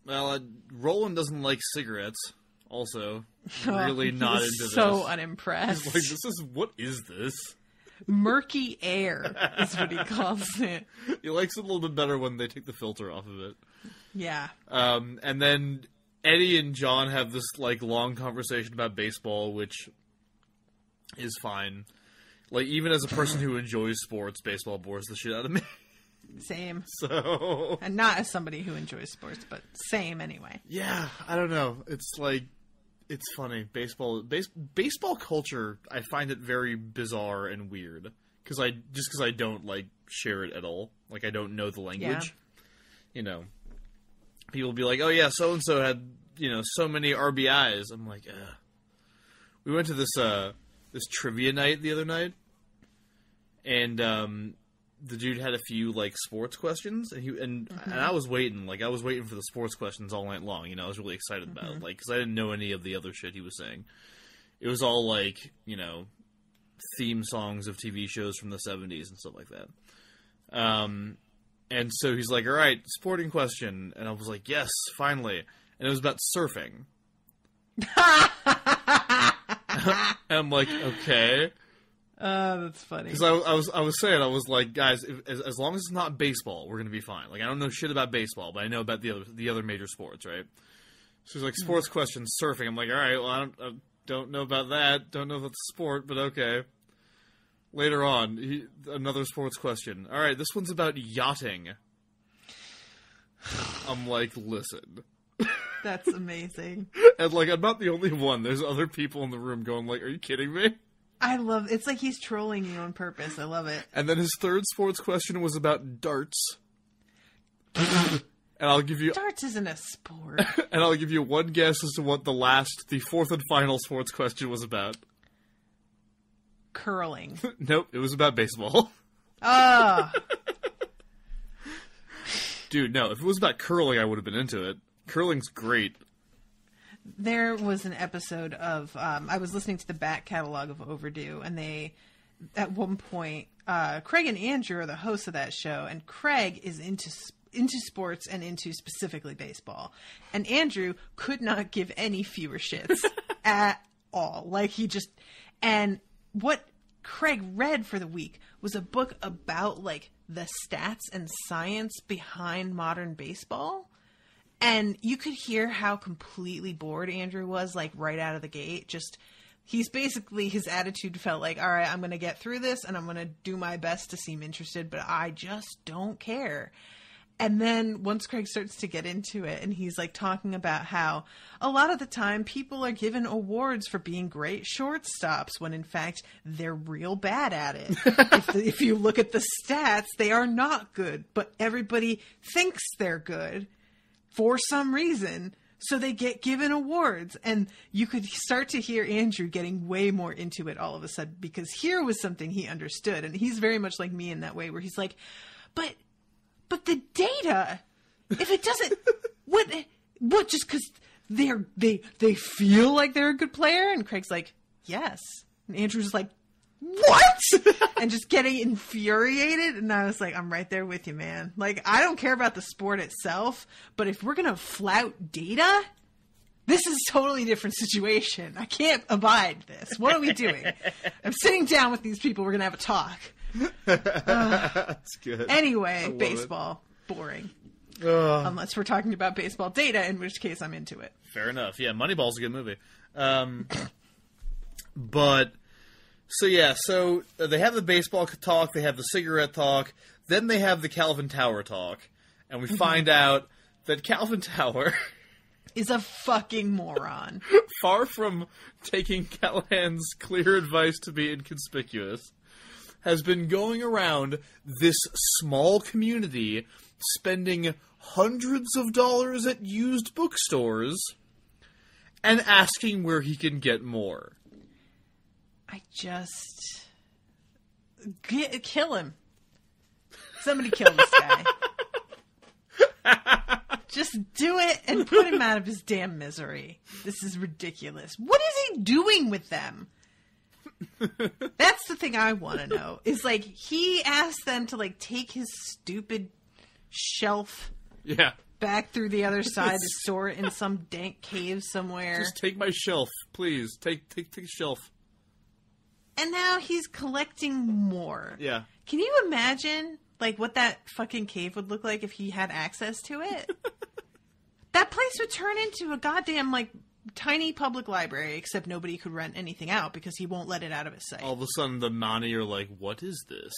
Well, Roland doesn't like cigarettes. Also, really not into this. So unimpressed. He's like, what is this? Murky air is what he calls it. He likes it a little bit better when they take the filter off of it. Yeah. And then Eddie and John have this, like, long conversation about baseball, which is fine. Like, even as a person who enjoys sports, baseball bores the shit out of me. Same. So... And not as somebody who enjoys sports, but same anyway. Yeah, I don't know. It's like... It's funny. Baseball culture, I find it very bizarre and weird. Because I don't, like, share it at all. Like, I don't know the language. Yeah. You know. People be like, oh yeah, so-and-so had, you know, so many RBIs. I'm like, ugh. We went to this trivia night the other night. And, the dude had a few, like, sports questions, and I was waiting. Like, I was waiting for the sports questions all night long. You know, I was really excited about it, like, because I didn't know any of the other shit he was saying. It was all, like, you know, theme songs of TV shows from the 70s and stuff like that. And so he's like, all right, sporting question. And I was like, yes, finally. And it was about surfing. And I'm like, okay. That's funny. Because I was saying, I was like, guys, as long as it's not baseball, we're gonna be fine. Like, I don't know shit about baseball, but I know about the other major sports, right? So he's like, sports questions, surfing. I'm like, all right, well, I don't know about that. Don't know if it's a sport, but okay. Later on, another sports question. All right, this one's about yachting. I'm like, listen. That's amazing. And, like, I'm not the only one. There's other people in the room going, like, are you kidding me? It's like he's trolling you on purpose. I love it. And then his third sports question was about darts. And I'll give you... Darts isn't a sport. And I'll give you one guess as to what the fourth and final sports question was about. Curling. Nope, it was about baseball. Ah. Dude, no, if it was about curling, I would have been into it. Curling's great. There was an episode of, I was listening to the back catalog of Overdue, and they, at one point, Craig and Andrew are the hosts of that show, and Craig is into sports and into specifically baseball. And Andrew could not give any fewer shits at all. Like, and what Craig read for the week was a book about, like, the stats and science behind modern baseball. And you could hear how completely bored Andrew was, like, right out of the gate. His attitude felt like, all right, I'm going to get through this and I'm going to do my best to seem interested, but I just don't care. And then once Craig starts to get into it, and he's, like, talking about how a lot of the time people are given awards for being great shortstops when, in fact, they're real bad at it. If you look at the stats, they are not good, but everybody thinks they're good for some reason. So they get given awards, and you could start to hear Andrew getting way more into it all of a sudden, because here was something he understood. And he's very much like me in that way, where he's like, but the data, if it doesn't, what, just because they feel like they're a good player? And Craig's like, yes. And Andrew's like, what? And just getting infuriated. And I was like, I'm right there with you, man. Like, I don't care about the sport itself, but if we're going to flout data, this is a totally different situation. I can't abide this. What are we doing? I'm sitting down with these people. We're going to have a talk. That's good. Anyway, baseball. Boring. Unless we're talking about baseball data, in which case I'm into it. Fair enough. Yeah, Moneyball's a good movie. But... So they have the baseball talk, they have the cigarette talk, then they have the Calvin Tower talk, and we find out that Calvin Tower is a fucking moron. Far from taking Callahan's clear advice to be inconspicuous, has been going around this small community spending hundreds of dollars at used bookstores and asking where he can get more. I just... kill him. Somebody kill this guy. Just do it and put him out of his damn misery. This is ridiculous. What is he doing with them? That's the thing I want to know. Is like, he asked them to like take his stupid shelf back through the other side to store it in some dank cave somewhere. Just take my shelf, please. Take the shelf. And now he's collecting more. Yeah. Can you imagine, like, what that fucking cave would look like if he had access to it? That place would turn into a goddamn, like, tiny public library, except nobody could rent anything out because he won't let it out of his sight. All of a sudden, the Mani are like, what is this?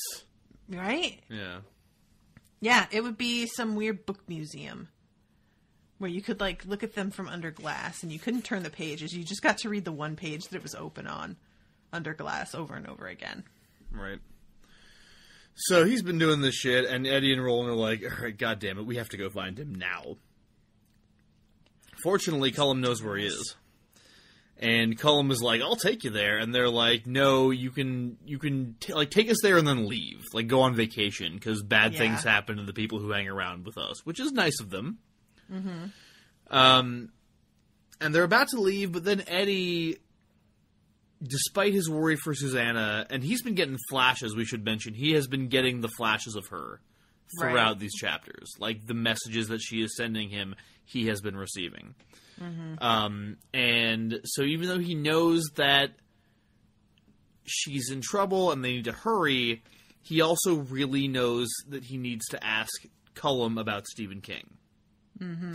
Right? Yeah. Yeah, it would be some weird book museum where you could, like, look at them from under glass, and you couldn't turn the pages. You just got to read the one page that it was open on. Under glass over and over again. Right. So he's been doing this shit, and Eddie and Roland are like, all right, God damn it, we have to go find him now. Fortunately, Cullum knows where he is. And Cullum is like, I'll take you there. And they're like, no, you can take us there and then leave. Like, go on vacation, because bad things happen to the people who hang around with us, which is nice of them. Mm-hmm. And they're about to leave, but then Eddie... Despite his worry for Susannah, and he's been getting flashes, we should mention, he has been getting the flashes of her throughout these chapters. Like, the messages that she is sending him, he has been receiving. Mm-hmm. And so even though he knows that she's in trouble and they need to hurry, he also really knows that he needs to ask Cullum about Stephen King. Mm-hmm.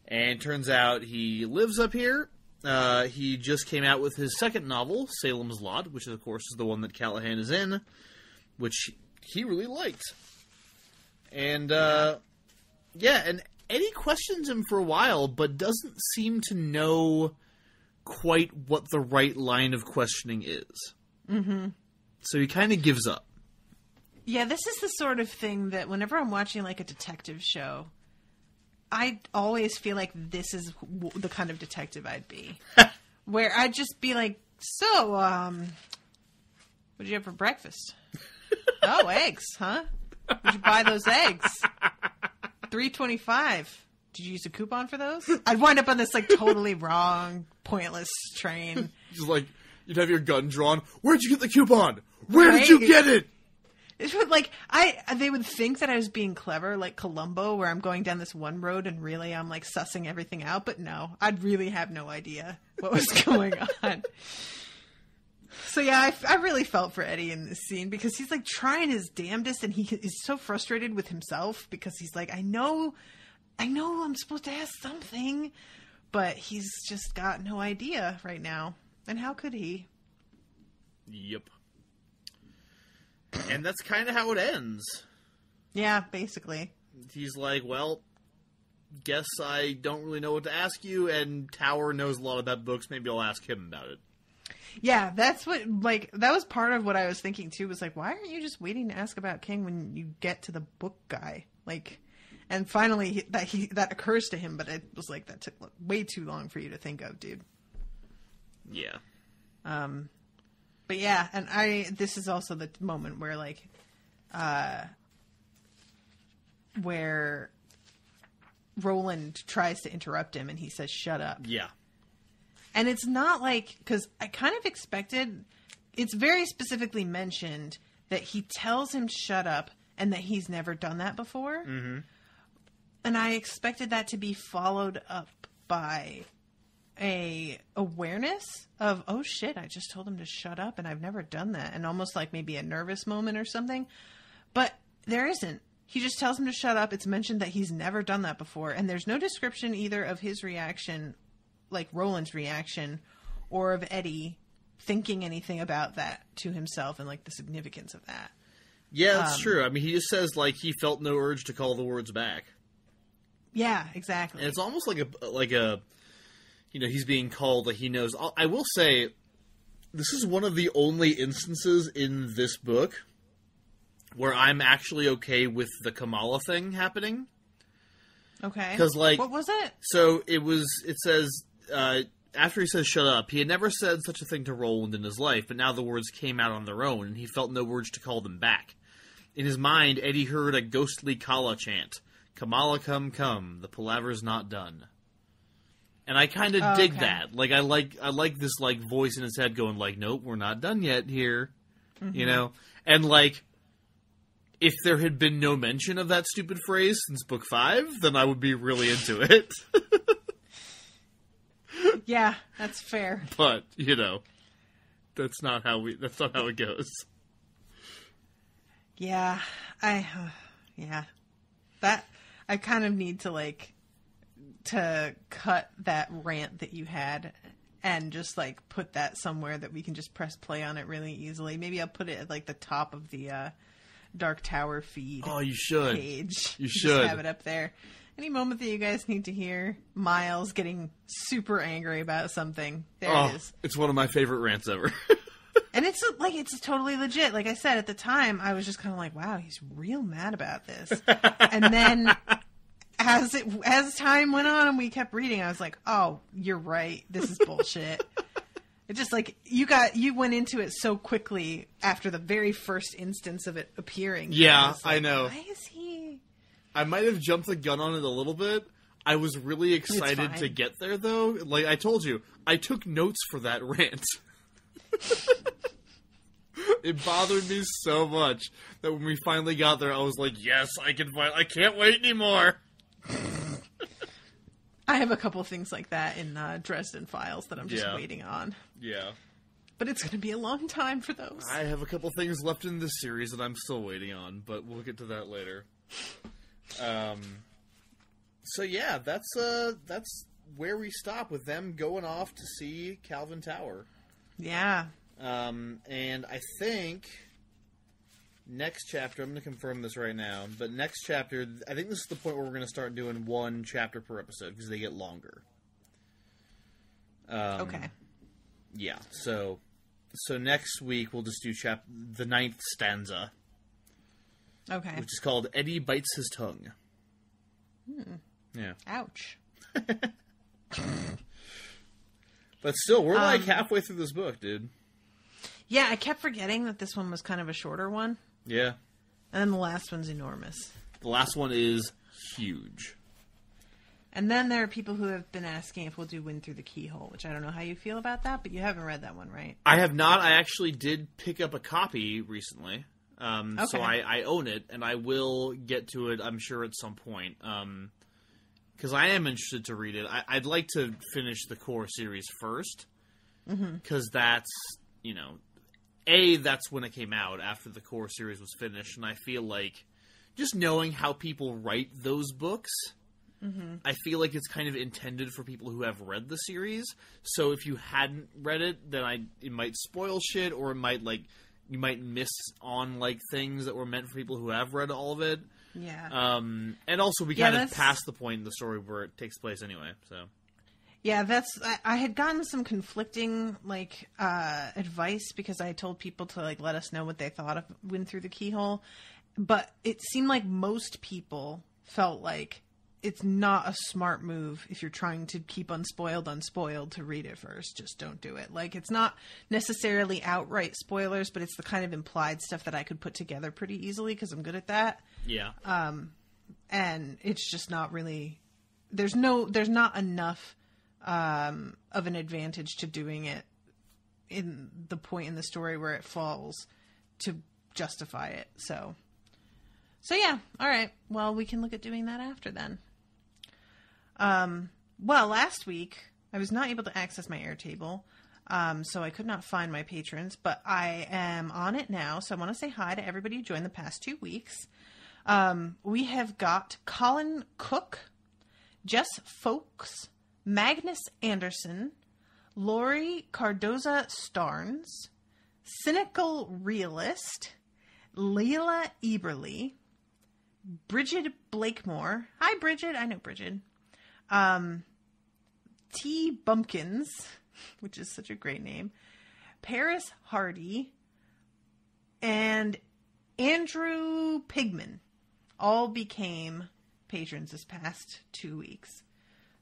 And turns out he lives up here. He just came out with his second novel, Salem's Lot, which of course is the one that Callahan is in, which he really liked. And, and Eddie questions him for a while, but doesn't seem to know quite what the right line of questioning is. Mm-hmm. So he kind of gives up. Yeah, this is the sort of thing that whenever I'm watching, like, a detective show... I always feel like this is the kind of detective I'd be. Where I'd just be like, so, what'd you have for breakfast? Oh, eggs, huh? Where'd you buy those eggs? $3.25. Did you use a coupon for those? I'd wind up on this, like, totally wrong, pointless train. Just like, you'd have your gun drawn. Where'd you get the coupon? Where did you get it? It would, like, they would think that I was being clever, like Columbo, where I'm going down this one road and really I'm, like, sussing everything out. But no, I'd really have no idea what was going on. So, yeah, I really felt for Eddie in this scene because he's, like, trying his damnedest and he is so frustrated with himself because he's like, I know I'm supposed to ask something, but he's just got no idea right now. And how could he? Yep. And that's kind of how it ends. Yeah, basically. He's like, well, guess I don't really know what to ask you, and Tower knows a lot about books. Maybe I'll ask him about it. Yeah, that's what, like, that was part of what I was thinking, too, was like, why aren't you just waiting to ask about King when you get to the book guy? Like, And finally, that occurs to him, but it was like, that took way too long for you to think of, dude. Yeah. But yeah, and this is also the moment where, like, where Roland tries to interrupt him and he says, shut up. Yeah. And it's not like, because I kind of expected, it's very specifically mentioned that he tells him shut up and that he's never done that before. Mm-hmm. And I expected that to be followed up by a awareness of, oh shit, I just told him to shut up and I've never done that. And almost like maybe a nervous moment or something. But there isn't. He just tells him to shut up. It's mentioned that he's never done that before. And there's no description either of his reaction, like Roland's reaction, or of Eddie thinking anything about that to himself and like the significance of that. Yeah, that's true. I mean, he just says, like, he felt no urge to call the words back. Yeah, exactly. And it's almost like a, you know, he's being called, like he knows. I will say, this is one of the only instances in this book where I'm actually okay with the Kamala thing happening. Okay. Because, like, what was it? So it says, after he says shut up, he had never said such a thing to Roland in his life, but now the words came out on their own, and he felt no urge to call them back. In his mind, Eddie heard a ghostly Kala chant. Kamala, come, come. The palaver's not done. And I kind of dig that. Like, I like this, like, voice in his head going, like, nope, we're not done yet here. Mm-hmm. You know? And, like, if there had been no mention of that stupid phrase since book 5, then I would be really into it. Yeah, that's fair. But, you know, that's not how it goes. Yeah, that I kind of need to, like, to cut that rant that you had and just, like, put that somewhere that we can just press play on it really easily. Maybe I'll put it at, like, the top of the Dark Tower feed. Oh, you should. Page. You should. Just have it up there. Any moment that you guys need to hear Miles getting super angry about something, there it is. It's one of my favorite rants ever. And it's like, it's totally legit. Like I said, at the time, I was just kind of like, wow, he's real mad about this. And then as time went on and we kept reading, I was like, oh, you're right. This is bullshit. It just like, you went into it so quickly after the very first instance of it appearing. Yeah, I, I know. Why is he? I might have jumped the gun on it a little bit. I was really excited to get there, though. Like I told you, I took notes for that rant. It bothered me so much that when we finally got there, I was like, yes, I can't wait anymore. I have a couple things like that in Dresden Files that I'm just waiting on. Yeah. But it's going to be a long time for those. I have a couple things left in this series that I'm still waiting on, but we'll get to that later. So yeah, that's where we stop with them going off to see Calvin Tower. Yeah. And I think next chapter, I'm going to confirm this right now, but next chapter, I think this is the point where we're going to start doing one chapter per episode because they get longer. Okay. Yeah, so next week we'll just do the 9th stanza. Okay. Which is called Eddie Bites His Tongue. Yeah. Ouch. But still, we're like halfway through this book, dude. Yeah, I kept forgetting that this one was kind of a shorter one. Yeah. And then the last one's enormous. The last one is huge. And then there are people who have been asking if we'll do Wind Through the Keyhole, which I don't know how you feel about that, but you haven't read that one, right? I have not. I actually did pick up a copy recently. Okay. So I own it, and I will get to it, I'm sure, at some point. Because I am interested to read it. I'd like to finish the core series first. Because that's, you know... that's when it came out, after the core series was finished, and I feel like just knowing how people write those books, I feel like it's kind of intended for people who have read the series. So if you hadn't read it, then it might spoil shit, or it might, like, you might miss on, like, things that were meant for people who have read all of it. Yeah. And also we kind of passed the point in the story where it takes place anyway, so... Yeah, I had gotten some conflicting, like, advice because I told people to, like, let us know what they thought of Wind Through the Keyhole. But it seemed like most people felt like it's not a smart move if you're trying to keep unspoiled to read it first. Just don't do it. Like, it's not necessarily outright spoilers, but it's the kind of implied stuff that I could put together pretty easily because I'm good at that. Yeah. And it's just not really, there's not enough of an advantage to doing it in the point in the story where it falls to justify it. So yeah. All right. Well, we can look at doing that after then. Well, last week I was not able to access my Airtable, so I could not find my patrons, but I am on it now. So I want to say hi to everybody who joined the past 2 weeks. We have got Colin Cook, Jess Folks, Magnus Anderson, Lori Cardoza Starnes, Cynical Realist, Leila Eberly, Bridget Blakemore. Hi, Bridget. I know Bridget. T. Bumpkins, which is such a great name, Paris Hardy, and Andrew Pigman all became patrons this past 2 weeks.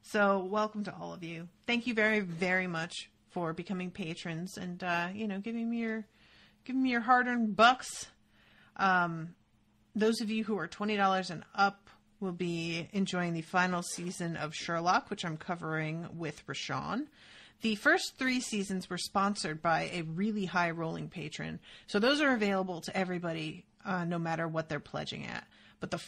So welcome to all of you. Thank you very, very much for becoming patrons and, giving me your hard-earned bucks. Those of you who are $20 and up will be enjoying the final season of Sherlock, which I'm covering with Rashawn. The first 3 seasons were sponsored by a really high-rolling patron, so those are available to everybody, no matter what they're pledging at. But the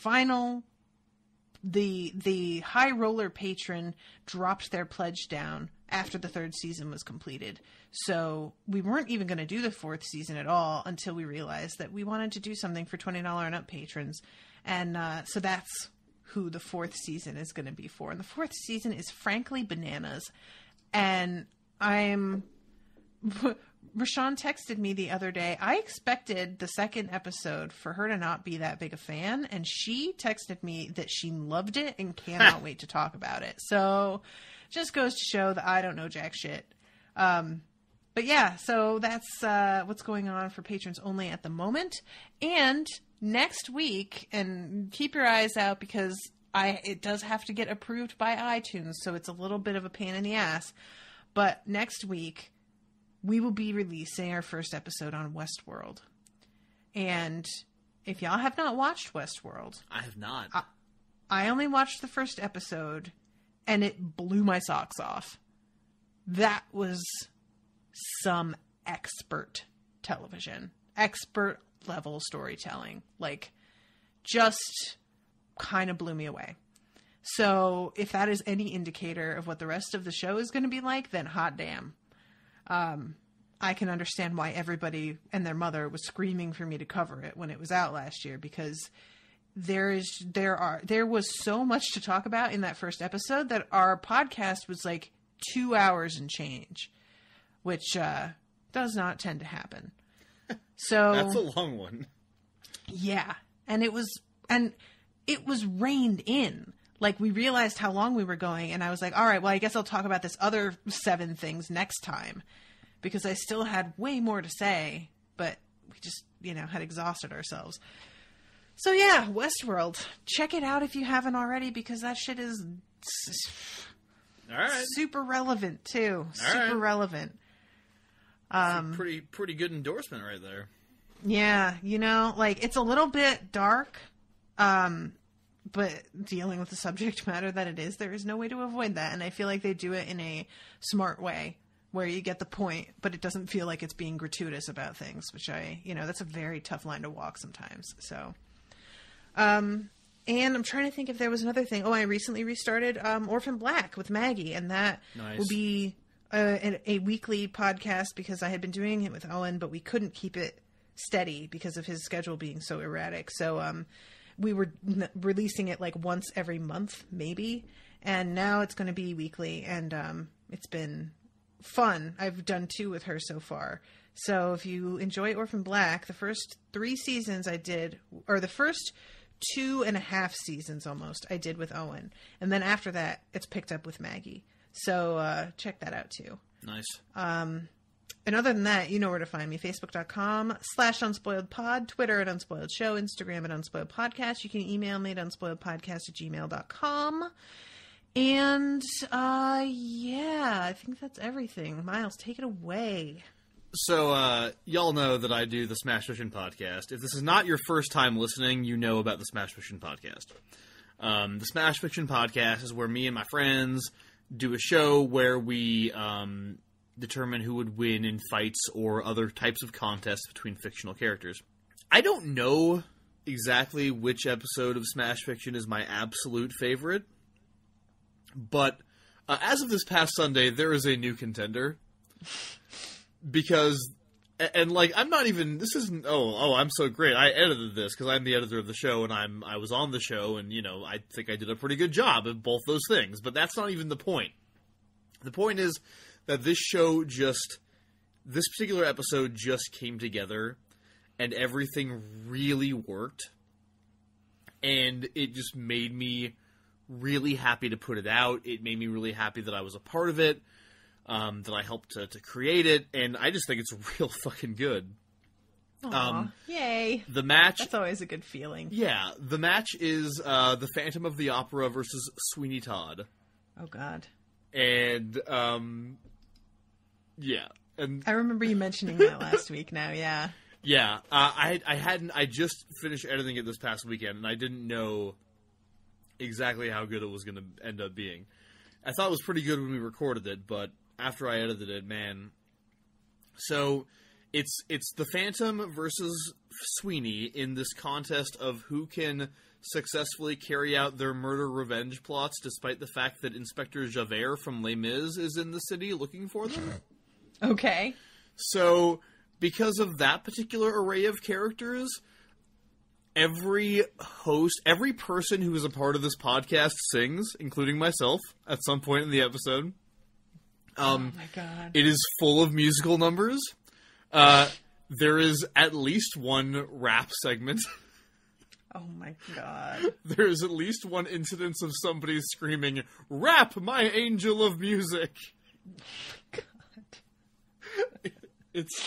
high roller patron dropped their pledge down after the 3rd season was completed. So we weren't even going to do the 4th season at all until we realized that we wanted to do something for $20 and up patrons. And so that's who the 4th season is going to be for. And the 4th season is frankly bananas. And Rashawn texted me the other day. I expected the 2nd episode for her to not be that big a fan, and she texted me that she loved it and cannot wait to talk about it. So just goes to show that I don't know jack shit. But yeah, so that's what's going on for patrons only at the moment. And next week, and keep your eyes out because it does have to get approved by iTunes, so it's a little bit of a pain in the ass. But next week, we will be releasing our first episode on Westworld. And if y'all have not watched Westworld... I have not. I only watched the first episode, and it blew my socks off. That was some expert television. Expert-level storytelling. Like, just kind of blew me away. So, if that is any indicator of what the rest of the show is going to be like, then hot damn. I can understand why everybody and their mother was screaming for me to cover it when it was out last year, because there was so much to talk about in that first episode that our podcast was like 2 hours and change, which does not tend to happen. So that's a long one. Yeah, and it was reined in. Like, we realized how long we were going, and I was like, all right, well, I guess I'll talk about this other 7 things next time, because I still had way more to say, but we just, had exhausted ourselves. So, yeah, Westworld. Check it out if you haven't already, because that shit is all right. Super relevant, too. All super right. relevant. Pretty good endorsement right there. Yeah, it's a little bit dark, but dealing with the subject matter that it is, there is no way to avoid that. And I feel like they do it in a smart way where you get the point, but it doesn't feel like it's being gratuitous about things, which that's a very tough line to walk sometimes. So, and I'm trying to think if there was another thing. Oh, I recently restarted Orphan Black with Maggie, and that will be a weekly podcast because I had been doing it with Owen, but we couldn't keep it steady because of his schedule being so erratic. So, we were releasing it like once every month, maybe. And now it's going to be weekly. And it's been fun. I've done 2 with her so far. So if you enjoy Orphan Black, the first 3 seasons I did, or the first 2.5 seasons almost, I did with Owen. And then after that, it's picked up with Maggie. So check that out too. Nice. And other than that, you know where to find me. Facebook.com/unspoiledpod, Twitter at unspoiledshow, Instagram at unspoiledpodcast. You can email me at unspoiledpodcast@gmail.com. And, yeah, I think that's everything. Miles, take it away. So, y'all know that I do the Smash Fiction podcast. If this is not your first time listening, you know about the Smash Fiction podcast. The Smash Fiction podcast is where me and my friends do a show where we determine who would win in fights or other types of contests between fictional characters. I don't know exactly which episode of Smash Fiction is my absolute favorite, but as of this past Sunday, there is a new contender. Because, and like, I'm not even, this isn't, I'm so great, I edited this, because I'm the editor of the show, and I was on the show, and, you know, I think I did a pretty good job of both those things, but that's not even the point. The point is that this particular episode just came together, and everything really worked, and it just made me really happy to put it out. It made me really happy that I was a part of it. That I helped to create it, and I just think it's real fucking good. Yay. The match... That's always a good feeling. Yeah, the match is the Phantom of the Opera versus Sweeney Todd. Oh, God. And, yeah. And I remember you mentioning that last week now, yeah. Yeah, I just finished editing it this past weekend, and I didn't know exactly how good it was going to end up being. I thought it was pretty good when we recorded it, but after I edited it, man. So, it's the Phantom versus Sweeney in this contest of who can successfully carry out their murder revenge plots despite the fact that Inspector Javert from Les Mis is in the city looking for them. Okay. So, because of that particular array of characters, every person who is a part of this podcast sings, including myself, at some point in the episode. Oh my God. It is full of musical numbers. There is at least one rap segment. Oh my God. There is at least one incidence of somebody screaming, "Rap, my angel of music!" Oh my God. It's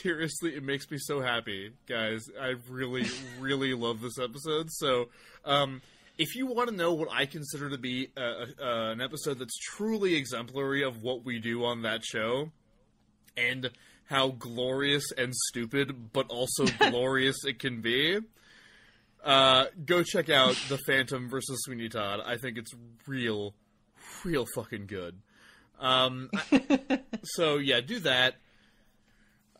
seriously, it makes me so happy, guys. I really, really love this episode. So, if you want to know what I consider to be an episode that's truly exemplary of what we do on that show, and how glorious and stupid, but also glorious it can be, go check out The Phantom versus Sweeney Todd. I think it's real fucking good. So, yeah, do that.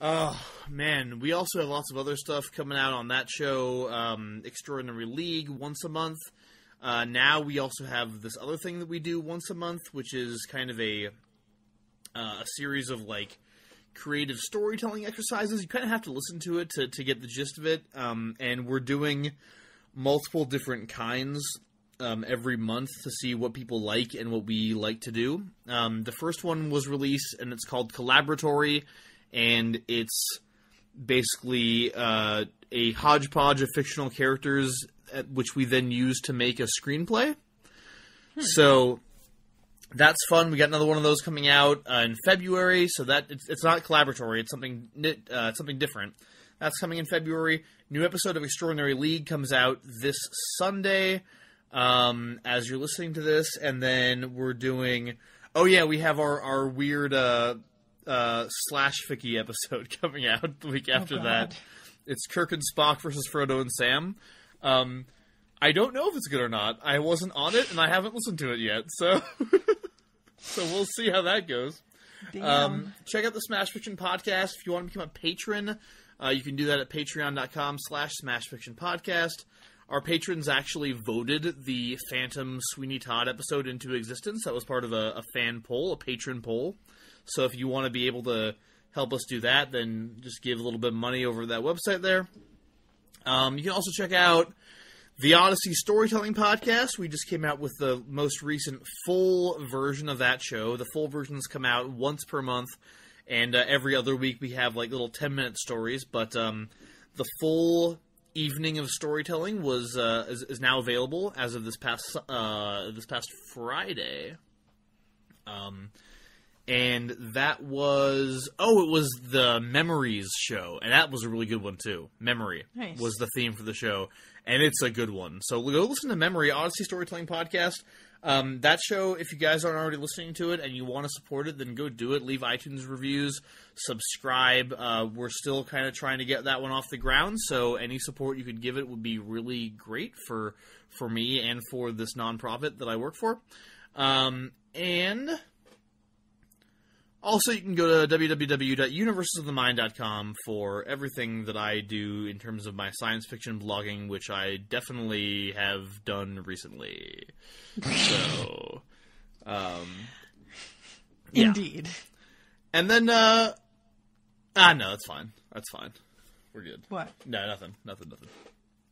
Oh, man. We also have lots of other stuff coming out on that show. Extraordinary League once a month. Now we also have this other thing that we do once a month, which is kind of a series of, like, creative storytelling exercises. You kind of have to listen to it to get the gist of it. And we're doing multiple different kinds every month to see what people like and what we like to do. The first one was released, and it's called Collaboratory, and it's basically a hodgepodge of fictional characters, which we then use to make a screenplay. So that's fun. We got another one of those coming out in February. So that it's not Collaboratory; it's something different. That's coming in February. New episode of Extraordinary League comes out this Sunday. As you're listening to this, and then we're doing... Oh yeah, we have our weird slash ficky episode coming out the week after that. It's Kirk and Spock versus Frodo and Sam. I don't know if it's good or not. I wasn't on it, and I haven't listened to it yet, so we'll see how that goes. Check out the Smash Fiction Podcast. If you want to become a patron, you can do that at patreon.com/smashfictionpodcast. Our patrons actually voted the Phantom Sweeney Todd episode into existence. That was part of a fan poll, a patron poll. So if you want to be able to help us do that, then just give a little bit of money over that website there. You can also check out the Odyssey Storytelling Podcast. We just came out with the most recent full version of that show. The full versions come out once per month, and every other week we have like little 10-minute stories. But the full evening of storytelling is now available as of this past Friday. And that was... Oh, it was the Memories show. And that was a really good one, too. Memory was the theme for the show. And it's a good one. So go listen to Memory, Odyssey Storytelling Podcast. That show, if you guys aren't already listening to it and you want to support it, then go do it. Leave iTunes reviews. Subscribe. We're still kind of trying to get that one off the ground. So any support you could give it would be really great for me and for this nonprofit that I work for. And also you can go to www.universesofthemind.com for everything that I do in terms of my science fiction blogging, which I definitely have done recently. So, Indeed. And then, no, that's fine. That's fine. We're good. What? No, nothing.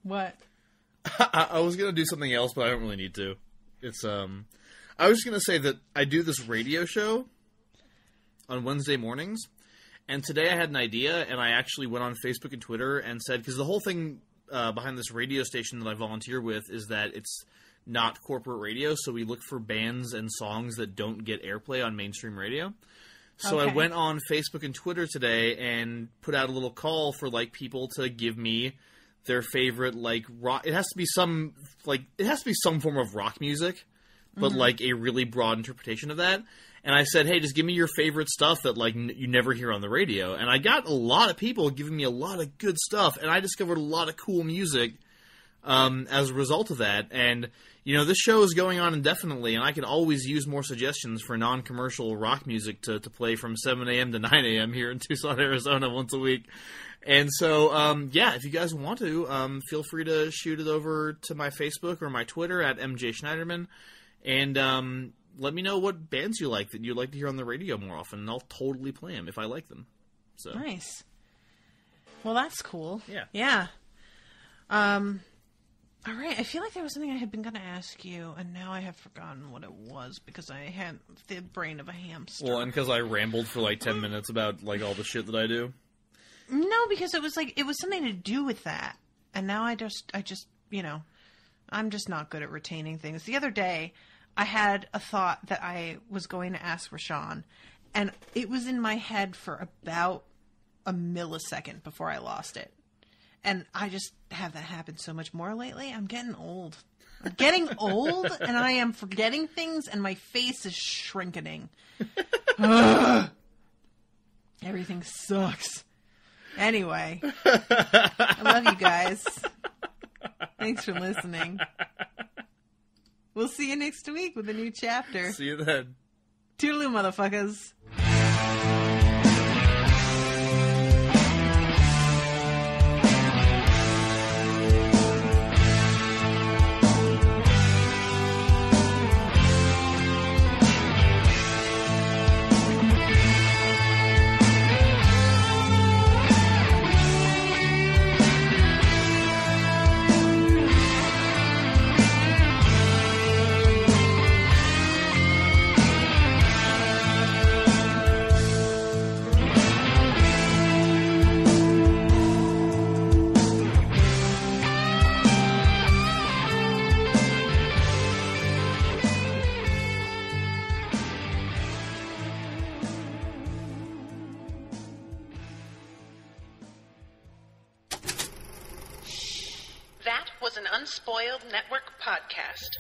What? I was going to do something else, but I don't really need to. It's, I was going to say that I do this radio show on Wednesday mornings, and today I had an idea, and I actually went on Facebook and Twitter and said, because the whole thing behind this radio station that I volunteer with is that it's not corporate radio, so we look for bands and songs that don't get airplay on mainstream radio. So I went on Facebook and Twitter today and put out a little call for like people to give me their favorite like rock. It has to be some form of rock music, but like a really broad interpretation of that. And I said, hey, just give me your favorite stuff that like you never hear on the radio. And I got a lot of people giving me a lot of good stuff, and I discovered a lot of cool music as a result of that. And you know, this show is going on indefinitely, and I can always use more suggestions for non-commercial rock music to play from 7 a.m. to 9 a.m. here in Tucson, Arizona once a week. And so, if you guys want to, feel free to shoot it over to my Facebook or my Twitter at MJ Schneiderman, and let me know what bands you like that you'd like to hear on the radio more often, and I'll totally play them if I like them. So Nice. Well, that's cool. Yeah. Yeah. All right, I feel like there was something I had been going to ask you, and now I have forgotten what it was because I had the brain of a hamster. Well, and because I rambled for like 10 minutes about like all the shit that I do. No, because it was something to do with that, and now I just I'm just not good at retaining things. The other day, I had a thought that I was going to ask Rashawn, and it was in my head for about a millisecond before I lost it. And I just have that happen so much more lately. I'm getting old. And I am forgetting things, and my face is shrinking. Everything sucks. Anyway, I love you guys. Thanks for listening. We'll see you next week with a new chapter. See you then. Toodaloo, motherfuckers. That was an Unspoiled Network podcast.